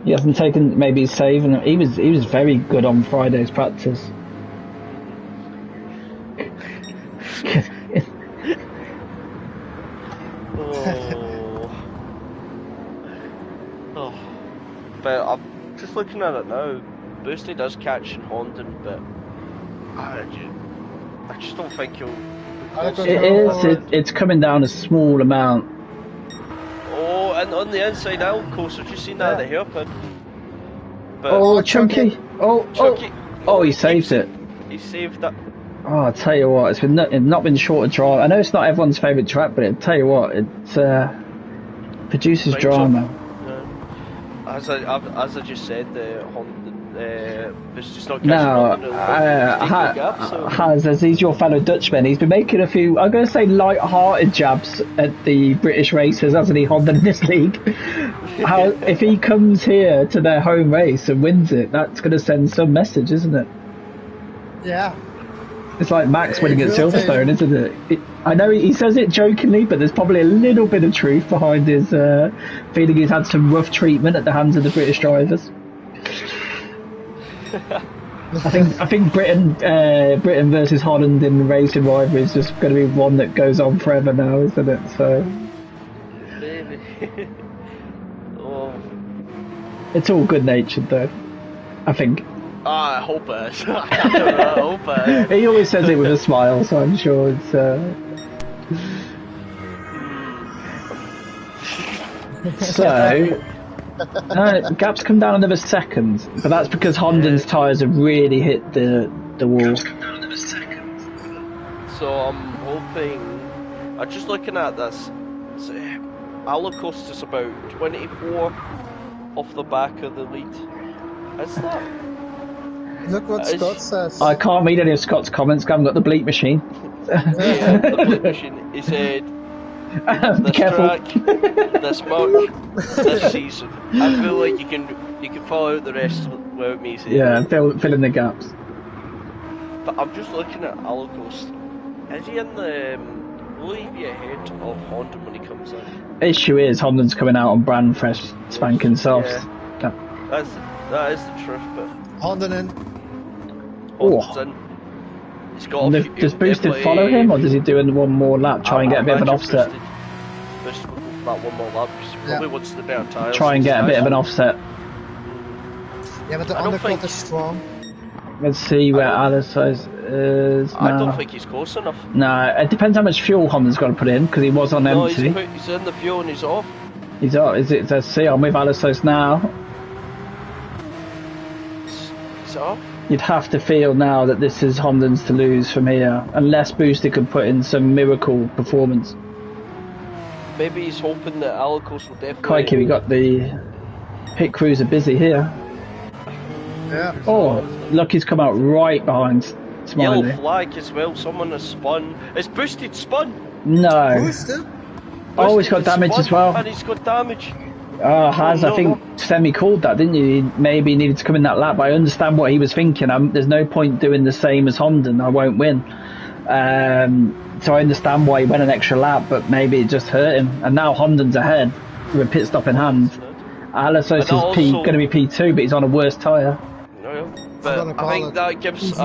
He hasn't taken maybe save, and he was very good on Friday's practice. But I'm just looking at it now. Boosty does catch in Honden, but I just don't think he'll. It's coming down a small amount. Oh, and on the inside out course, have you seen that at the hairpin? But Chunky! Chunky! He saved it. He saved that. Oh, I'll tell you what, it's not been short of drama. I know it's not everyone's favourite track, but I'll tell you what, it produces drama. As I just said, it's just not Has, as he's your fellow Dutchman, he's been making a few, I'm going to say, light-hearted jabs at the British racers, hasn't he, Honda, in this league? If he comes here to their home race and wins it, that's going to send some message, isn't it? Yeah. It's like Max winning at Silverstone, isn't it? I know he says it jokingly, but there's probably a little bit of truth behind his feeling he's had some rough treatment at the hands of the British drivers. I think Britain versus Holland in the racing rivalry is just going to be one that goes on forever now, isn't it? So maybe. It's all good natured though, I think. I hope it is. I hope it is. He always says it with a smile, so I'm sure it's. Gap's come down another second, but that's because Honden's tyres have really hit the wall. So I'm hoping. I'm just looking at this. Alacost is about 24 off the back of the lead. Is that? Look what Scott says. I can't read any of Scott's comments. I haven't got the bleep machine. Yeah, the bleep machine. He said, "Be careful. Track, this much, this season." I feel like you can follow out the rest without me saying. Yeah, fill in the gaps. But I'm just looking at Alacost. Is he in the? Will he be ahead of Honda when he comes in? Issue is Honda's coming out on brand fresh, spanking softs. Yeah. That is the truth, but Honda in. Honda's in. He's got a few, does Boosted follow him, or does he do one more lap, try and get a bit of an offset? Boosted will go for that one more lap, because he probably wants the better tyres. Try and get a bit of an offset. Yeah, but the undercut is strong. Let's see where Alice is now. I don't think he's close enough. No, it depends how much fuel Honda's got to put in, because he was on empty. He's in the fuel and he's off. He's off. Let's see, I'm with Alice now. He's off? You'd have to feel now that this is Honda's to lose from here, unless Boosted could put in some miracle performance. Maybe he's hoping that Alicos will definitely... Crikey, we got the pit crews are busy here. Yeah. Oh, look, he's come out right behind Smiley. Yellow flag as well, someone has spun. Is Boosted spun? No. Boosted? Oh, he's got damage as well. And he's got damage. Oh, I think Semi called that, didn't you? He maybe needed to come in that lap, but I understand what he was thinking. There's no point doing the same as Honda, I won't win. So I understand why he went an extra lap, but maybe it just hurt him. And now Honda's ahead with a pit stop in hand. Alisos is going to be P2, but he's on a worse tyre. But I think that gives it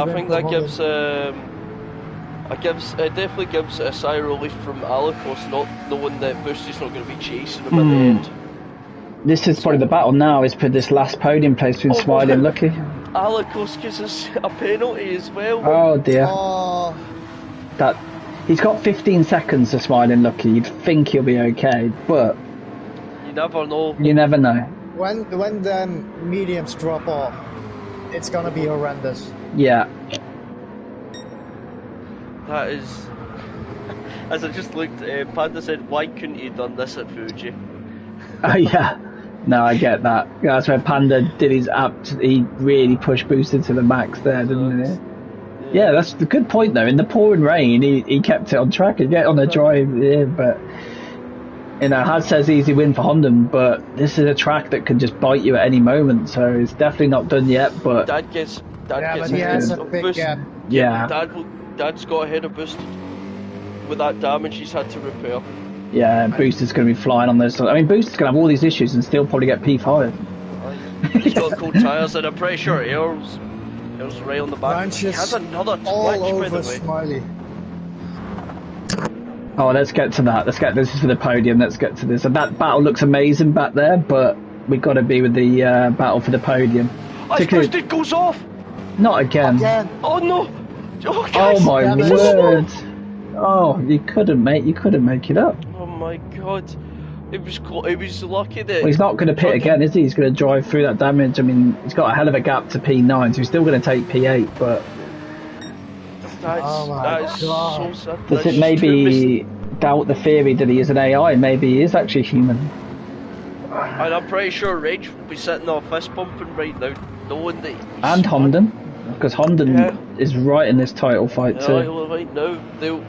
definitely gives a sigh of relief from Alicos, not knowing that Boosted's not going to be chasing him at the end. This is probably the battle now, is for this last podium place between Smiley and Lucky. Alicos gives us a penalty as well. Oh dear. Oh. He's got 15 seconds to Smiley and Lucky. You'd think he'll be okay, but you never know. You never know. When the mediums drop off, it's gonna be horrendous. Yeah. That is... As I just looked, Panda said, why couldn't he have done this at Fuji? Oh yeah. No, I get that. That's where Panda did his he really pushed Boosted to the max there, didn't he? Yeah, that's the good point though. In the pouring rain, he kept it on track and get on the drive. Yeah, but you know, Haz says easy win for Honda, but this is a track that can just bite you at any moment. So it's definitely not done yet. But Dad gets but he has a big gap. Yeah. Dad's got ahead of Boosted with that damage he's had to repair. Yeah, Boosted's going to be flying on this. I mean, Boosted's going to have all these issues and still probably get P5. He's got cold tyres and I'm pretty sure ERL's right on the back. He has another twitch, by the way. Smiley. Oh, let's get to that. This is for the podium. Let's get to this. And that battle looks amazing back there, but we've got to be with the battle for the podium. Boosted goes off! Not again. Oh no! Oh my word! Oh, you couldn't make it up. Oh my god! It was lucky that... Well, he's not going to pit again, is he? He's going to drive through that damage. I mean, he's got a hell of a gap to P9, so he's still going to take P8, but... That's so sad. Does it maybe doubt the theory that he is an AI? Maybe he is actually human. And I'm pretty sure Rage will be sitting there fist pumping right now, knowing that he's... And Honda, because Honda is right in this title fight too. Right now, they'll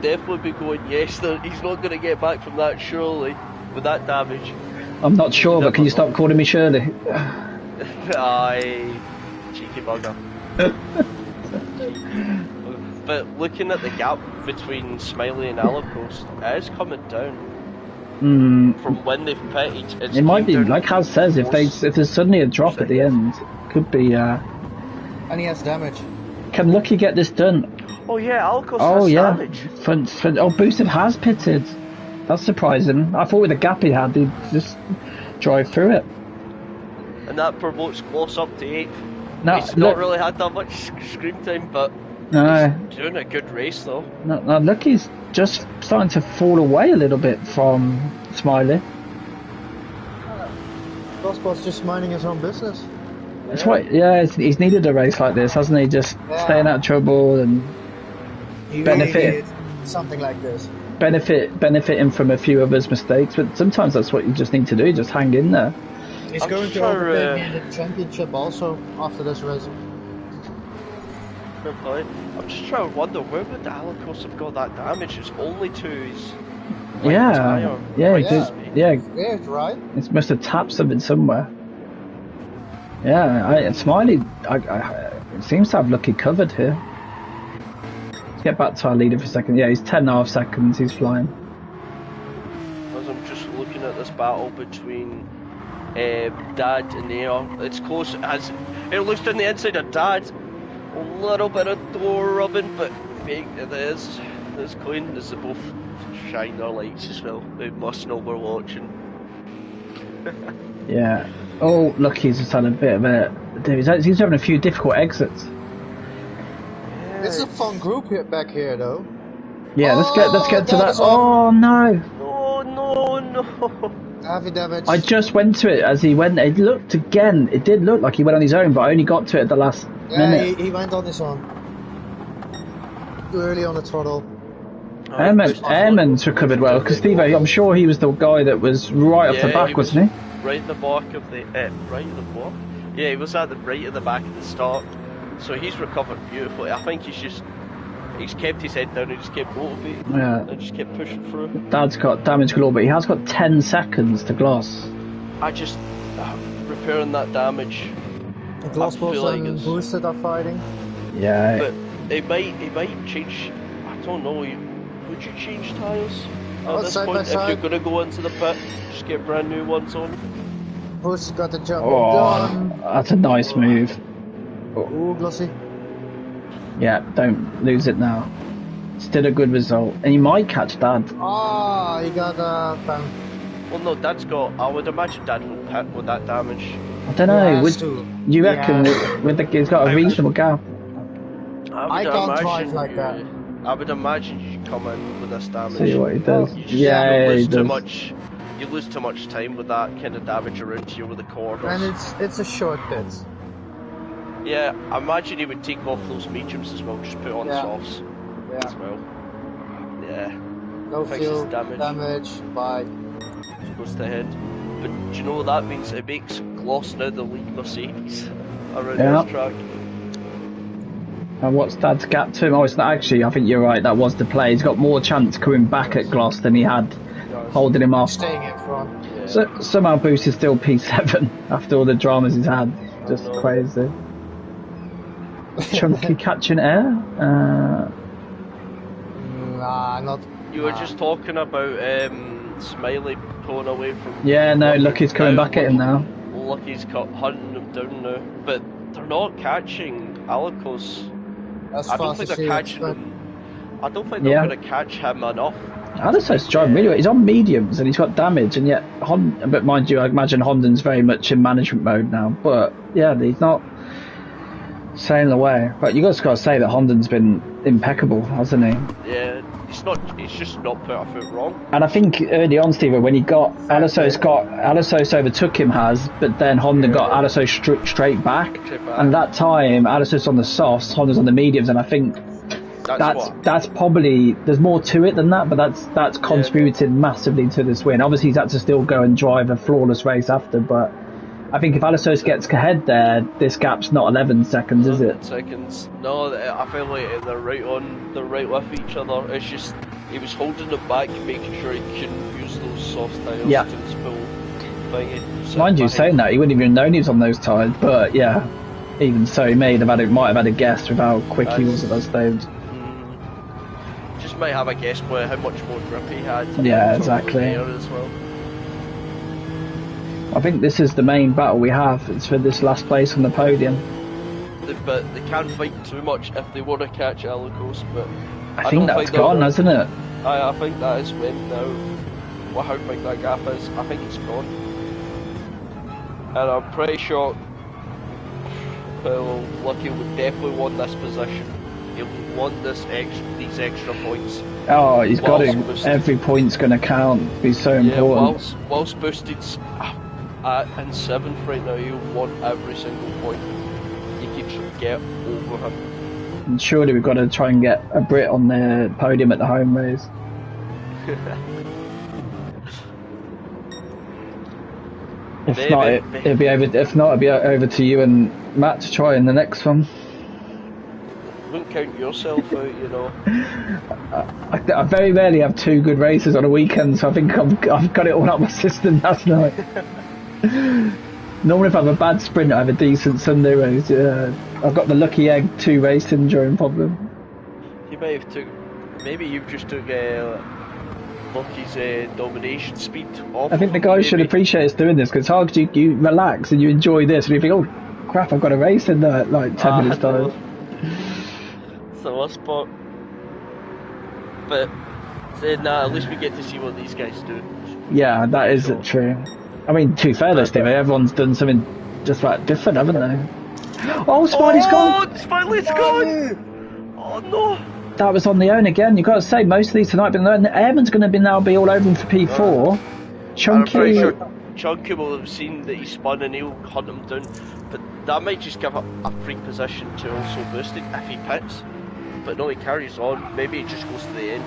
definitely be going, yes, he's not going to get back from that surely, with that damage. I'm not sure, but can you stop calling me Shirley? Aye, cheeky bugger. But looking at the gap between Smiley and Alicos, it is coming down. From when they've pitted, it might be, like Haz says, if there's suddenly a drop at the end, could be... And he has damage. Can Lucky get this done? Oh yeah, Alicos has damage. Oh, Boosted has pitted. That's surprising. I thought with the gap he had, he'd just drive through it. And that promotes close up to 8th. No, he's not really had that much screen time, but he's doing a good race though. No, Lucky's just starting to fall away a little bit from Smiley. Gospel's just minding his own business. That's why, he's needed a race like this, hasn't he? Just staying out of trouble and benefit something like this. Benefiting from a few of his mistakes, but sometimes that's what you just need to do. Just hang in there. He's going to overtake me in the championship also after this race. Fair play. I'm just trying to wonder where would the Alicos have got that damage? It's only to his tire. Yeah, right. It must have tapped something somewhere. Yeah, Smiley seems to have Lucky covered here. Let's get back to our leader for a second. Yeah, he's 10.5 seconds, he's flying. As I'm just looking at this battle between Dad and ERL, it's close as it looks on the inside of Dad. A little bit of door rubbing, but it is clean as they both shine their lights as well. They must know we're watching. Yeah. Oh, look, he's just had a bit of a... He's having a few difficult exits. Yeah. It's a fun group here, back here, though. Yeah, let's get to that. Oh, no. No. Heavy damage. I just went to it as he went. It did look like he went on his own, but I only got to it at the last minute. Yeah, he went on his own. Too early on the throttle. Airman's recovered well, because Steve, I'm sure he was the guy that was right off the back, wasn't he? Right at the back of the... right at the back? Yeah, he was at the right at the back at the start. So he's recovered beautifully. I think he's kept his head down and just kept motivated. Yeah. And just kept pushing through. Dad's got damage galore, but he has got 10 seconds to gloss. I just... repairing that damage... The gloss balls and boosted are fighting. Yeah. But it might change... I don't know, would you change tyres? At this point, if you're going to go into the pit, just get brand new ones on. Boost got the jump done. That's a nice move. Ooh, glossy. Yeah, don't lose it now. Still a good result. And you might catch Dad. Oh, he got down. Well, no, Dad's got... I would imagine Dad will pit with that damage. I don't know. You reckon he's got a reasonable gap? I can't drive like that. I would imagine you come in with this damage. See what he does. You lose too much time with that kind of damage around here with the corners. And it's a short bit. Yeah, I imagine he would take off those mediums as well, just put on softs as well. Yeah. No fuel damage. Bye. Goes to head. But do you know what that means? It makes Gloss now the lead Mercedes around this track. And what's Dad's gap to him? Oh, it's not actually. I think you're right. That was the play. He's got more chance coming back at Gloss than he had holding him off. Staying in front. Yeah. So somehow Boost is still P7 after all the dramas he's had. Just crazy. Chunky catching air. Nah, not. You were just talking about Smiley pulling away from. Yeah, no. Lucky's coming back at him now. Lucky's hunting him down now, but they're not catching Alicos. I don't think they're catching him. I don't think they're going to catch him enough. Alison's driving really well. He's on mediums and he's got damage, and yet but mind you, I imagine Honden's very much in management mode now. But yeah, he's not sailing away. But you just got to say that Honden's been impeccable, hasn't he? Yeah, he's just not put a foot wrong. And I think early on, Steve, when he got Alisos overtook him, but then Honda got Alisos straight back. And that time Alisos on the softs, Honda's on the mediums, and I think that's probably, there's more to it than that, but that's contributed massively to this win. Obviously he's had to still go and drive a flawless race after, but I think if Alisos gets ahead there, this gap's not 11 seconds, is it? Seconds. No, I feel like they're right with each other. It's just he was holding it back, making sure he couldn't use those soft tyres to spill thingy. Mind you, saying that, he wouldn't even have known he was on those tyres, but yeah, even so, he might have had a guess with how quick he was at that stage. Just might have a guess by how much more grip he had. Yeah, exactly. As well. I think this is the main battle we have. It's for this last place on the podium. But they can't fight too much if they want to catch Alicos. But I think that's gone, hasn't it? I think that is when now. Well, how big that gap is, I think it's gone. And I'm pretty sure Lucky would definitely want this position. He'll want these extra points. Oh, he's got it. Every point's going to count. Be so important. Whilst Boosted's in 7th right now, he'll want every single point he can get over him. And surely we've got to try and get a Brit on the podium at the home race. If not, it'll be over. If not, it'll be over to you and Matt to try in the next one. Wouldn't count yourself out, you know. I very rarely have 2 good races on a weekend, so I think I've got it all up my system last night. Normally if I have a bad sprint, I have a decent Sunday race. I've got the lucky egg 2 race syndrome problem. You may have maybe you've just took Lucky's domination speed off. I think the guys should appreciate us doing this, because it's hard because you relax and you enjoy this and you think, oh crap, I've got a race in like 10 minutes time. That's the worst part. But then, at least we get to see what these guys do. Yeah, that is true. I mean, to be fair, though, Steve, everyone's done something just about different, haven't they? Oh, Smiley's gone! Oh, Smiley's gone! Oh no! That was on the own again. You've got to say, most of these tonight, but the Airman's going to now be all over him for P4. Chunky. I'm pretty sure Chunky will have seen that he spun and he'll hunt him down. But that might just give a free position to also Boosted if he pits. But no, he carries on. Maybe it just goes to the end.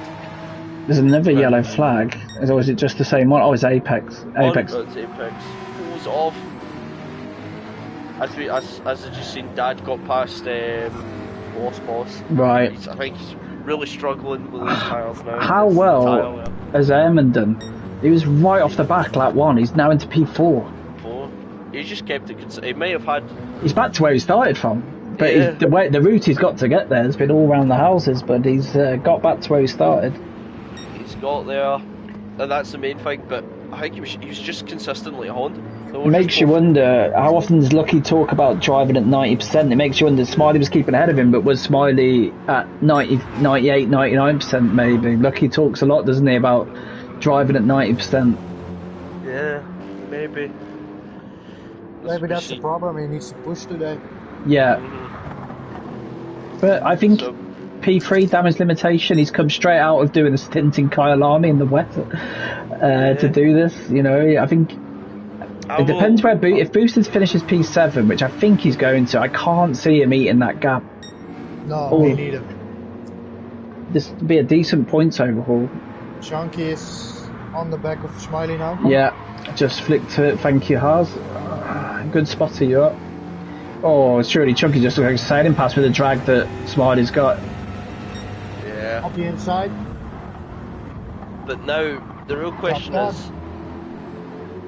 There's another yellow flag. Or is it just the same one? Oh, it's Apex. Apex. Oh, it's Apex. Pulls off. As I just seen, Dad got past Lost Boss. Right. I think he's really struggling with his tiles now. How well has Airman done? He was right off the back, lap 1. He's now into P4. He just kept it. He may have had. He's back to where he started from. But yeah. the route he's got to get there has been all around the houses, but he's got back to where he started. He's got there, and that's the main thing. But I think he was just consistently on. It makes you wonder, how often does Lucky talk about driving at 90%? It makes you wonder, Smiley was keeping ahead of him, but was Smiley at 90, 98, 99% maybe? Lucky talks a lot, doesn't he, about driving at 90%? Yeah, maybe. Maybe that's the problem, he needs to push today. Yeah. But I think P3 damage limitation, he's come straight out of doing a stint in Kyalami in the wet to do this, you know. I think it depends where if Boosters finishes P7, which I think he's going to, I can't see him eating that gap. No, me neither. This would be a decent points overhaul. Chunky is on the back of Smiley now. Yeah, just flicked to it, thank you, Haas. Good spotter you up. Oh, surely Chunky just like sailing past with the drag that Smiley's got. Yeah. Up the inside. But now, the real question is,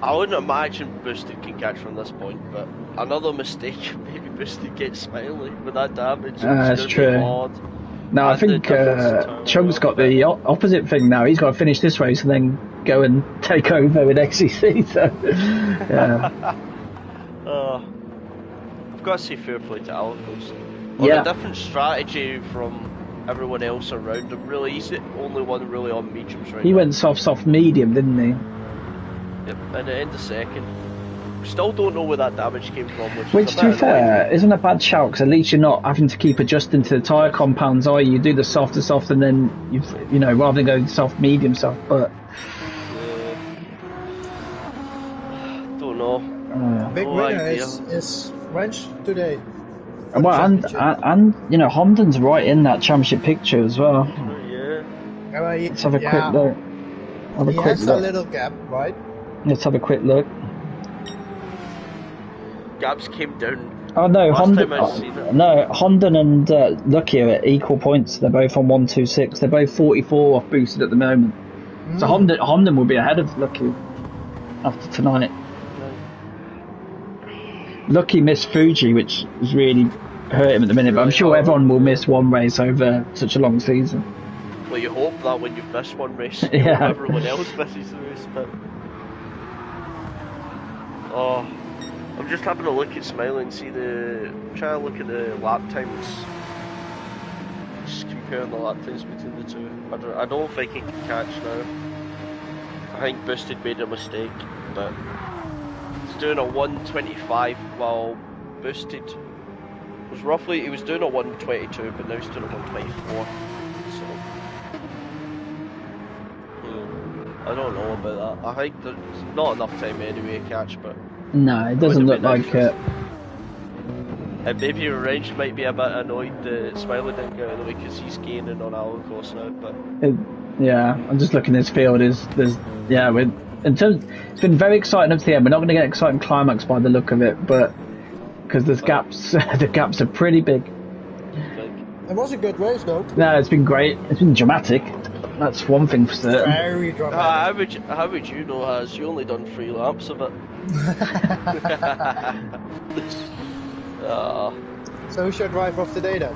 I wouldn't imagine Boosted can catch from this point, but another mistake, maybe Boosted gets Smiley with that damage. That's true. No, I think Chunk's got the opposite thing now. He's got to finish this race and then go and take over with XCC. So, yeah. I've got to say fair play to Alicos. On a different strategy from everyone else around him, really. He's the only one really on mediums right now. He went soft, medium, didn't he? Yep, and it ended second. Still don't know where that damage came from. Which to be fair, isn't a bad shout, because at least you're not having to keep adjusting to the tyre compounds, are you? You do the soft to soft, and then you know, rather than going soft, medium, soft. But don't know. Big winner is French today. Well, and you know, Honden's right in that championship picture as well. Let's have a quick look. He has a little gap, right? Let's have a quick look. Gaps came down. Oh no, Honden and Lucky are at equal points. They're both on 126. They're both 44 off boosted at the moment. So Honden will be ahead of Lucky after tonight. Lucky missed Fuji, which has really hurt him at the minute, but I'm sure everyone will miss one race over such a long season. Well, you hope that when you've missed one race, everyone else misses the race, but... I'm just having a look at Smiley and trying to look at the lap times. Just comparing the lap times between the two. I don't think he can catch now. I think Boosted made a mistake, but he's doing a 125 while Boosted was he was doing a 122, but now he's doing a 124. So I don't know about that. I think there's not enough time anyway to catch, but no, it doesn't look like it. And maybe Range might be a bit annoyed that Smiley didn't get out of the way because he's gaining on Alicos now. But I'm just looking at this field. It's been very exciting up to the end. We're not going to get exciting climax by the look of it, but because there's gaps, the gaps are pretty big. It was a good race though. No, it's been great. It's been dramatic. That's one thing for certain. Very dramatic. How would you know, Has you only done 3 laps of it? So who should drive off today then?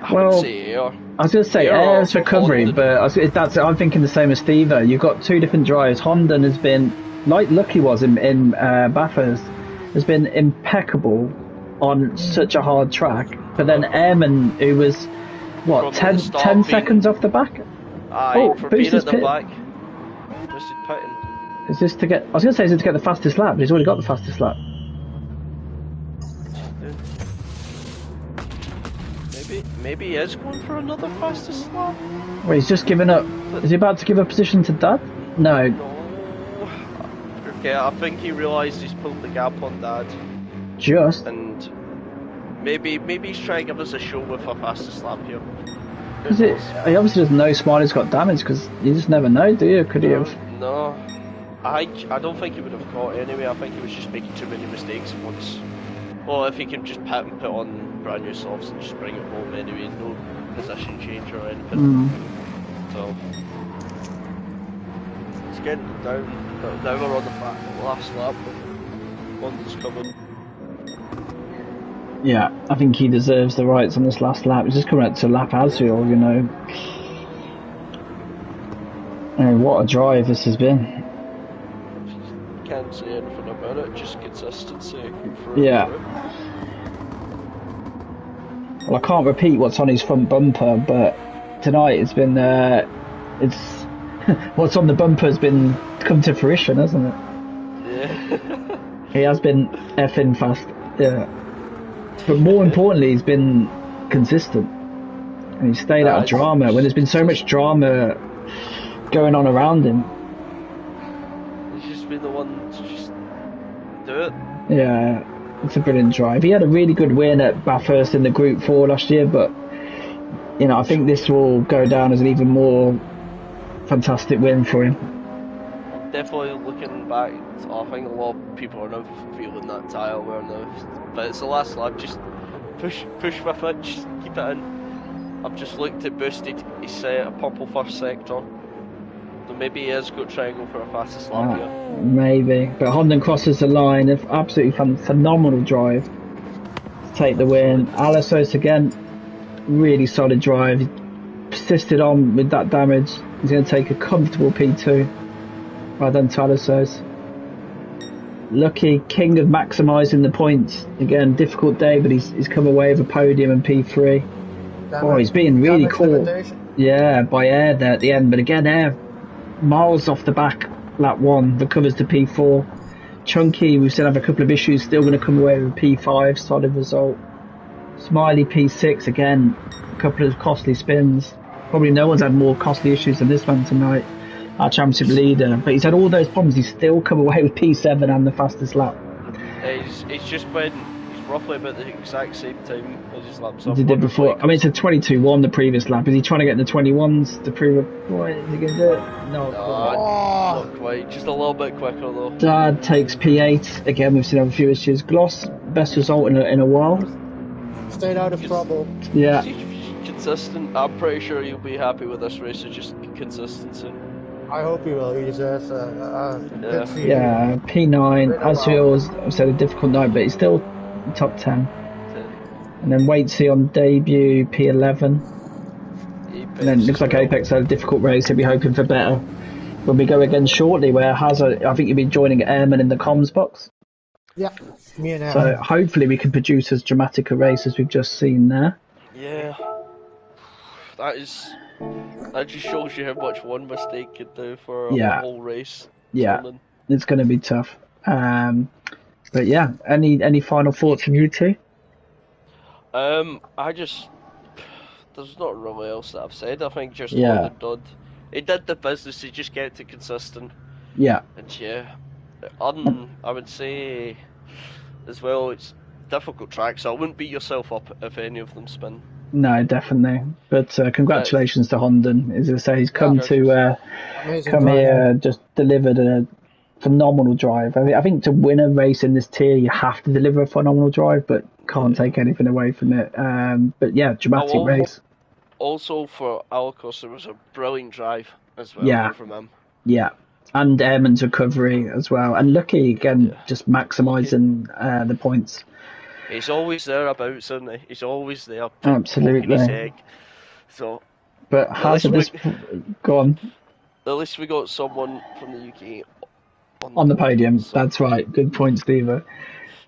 I would say Air. I was going to say Air's recovery, but I'm thinking the same as Steve. You've got 2 different drivers. Honden has been, like Lucky was in Bathurst, has been impeccable on such a hard track. But then Airman, who was, what, 10 seconds off the back? For being at the back. Boosted pitting. Is this to get, I was going to say, is it to get the fastest lap? But he's already got the fastest lap. Maybe he is going for another fastest lap. Well, he's just given up. Is he about to give a position to Dad? No. Okay, I think he realised he's pulled the gap on Dad. Just. And maybe he's trying to give us a show with a fastest lap here. He obviously doesn't know Smiley's got damage, because you just never know, do you? Could he have? No. I don't think he would have caught anyway. I think he was just making too many mistakes once. Well, if he can just put on brand new softs and just bring it home anyway, no position change or anything. So it's getting down. Now we're on the last lap. Honda's coming. Yeah, I think he deserves the rights on this last lap. He's just coming out to lap Asriel, you know. And what a drive this has been. Can't say anything about it, just consistency. Yeah. Well, I can't repeat what's on his front bumper, but tonight it's been, what's on the bumper has been come to fruition, hasn't it? Yeah. He has been effing fast, yeah. But more importantly, he's been consistent. And he's stayed out of drama when there's been so much drama going on around him. He's just been the one to just do it. Yeah, it's a brilliant drive. He had a really good win at Bathurst in the Group 4 last year, but you know, I think this will go down as an even more fantastic win for him. Definitely looking back, I think a lot of people are now feeling that tyre wear now. But it's the last lap, just push with it, just keep it in. I've just looked at Boosted, he's set a purple first sector. So maybe he is going to try and go for a fastest lap here. Maybe, but Honda crosses the line, of absolutely phenomenal drive to take the win. Alisos again, really solid drive. He persisted on with that damage. He's going to take a comfortable P2. Well done to Alisos. Lucky, king of maximising the points. Again, difficult day, but he's come away with a podium and P3. He's being really caught. Yeah, by Air there at the end, but again, Air miles off the back, lap 1, recovers to P4. Chunky, we still have a couple of issues, still going to come away with a P5, solid result. Smiley P6, again, a couple of costly spins. Probably no one's had more costly issues than this one tonight, our championship leader. But he's had all those problems, he's still come away with P7 and the fastest lap. He's just been, he's roughly about the exact same time as his laps. As he did before. I mean, it's a 22-1 the previous lap. Is he trying to get in the 21s to prove a point? Is he going to do it? No, not quite. Just a little bit quicker though. Dad takes P8. Again, we've seen a few issues. Gloss, best result in a while. Stayed out of trouble. Yeah. Consistent. I'm pretty sure you'll be happy with this race. It's just consistency. I hope he will. He deserves yeah, P9. Asriel was, I've said, a difficult night, but he's still top 10. And then Waitsy on debut, P11. And then it looks like Apex had a difficult race. He'll be hoping for better when we go again shortly, where I think you'll be joining Airman in the comms box. Yeah, me and Airman. So hopefully we can produce as dramatic a race as we've just seen there. Yeah. That just shows you how much one mistake could do for a whole race. Yeah, it's going to be tough. But yeah, any final thoughts from you two? There's not really else that I've said. I think just Honda did. He did the business. He just get it consistent. Yeah. And I would say as well, it's difficult track, so I wouldn't beat yourself up if any of them spin. No, definitely. But congratulations to Honda. As I say, he's come here, just delivered a phenomenal drive. I mean, I think to win a race in this tier, you have to deliver a phenomenal drive, but can't take anything away from it. But yeah, dramatic race. Also for Alcos, there was a brilliant drive as well from him. Yeah. And Airman's recovery as well. And Lucky, again, just maximising the points. He's always thereabouts, isn't he? He's always there. Absolutely. So, but Hazard go on. At least we got someone from the UK on the podium. So. That's right. Good point, Steve.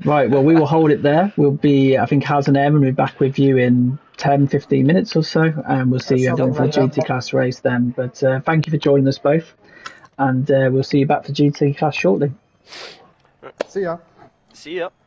Right, well, we will hold it there. We'll be, I think, Haz and Aaron will be back with you in 10, 15 minutes or so, and we'll see everyone for the GT class race then. But thank you for joining us both, and we'll see you back for GT class shortly. See ya. See ya.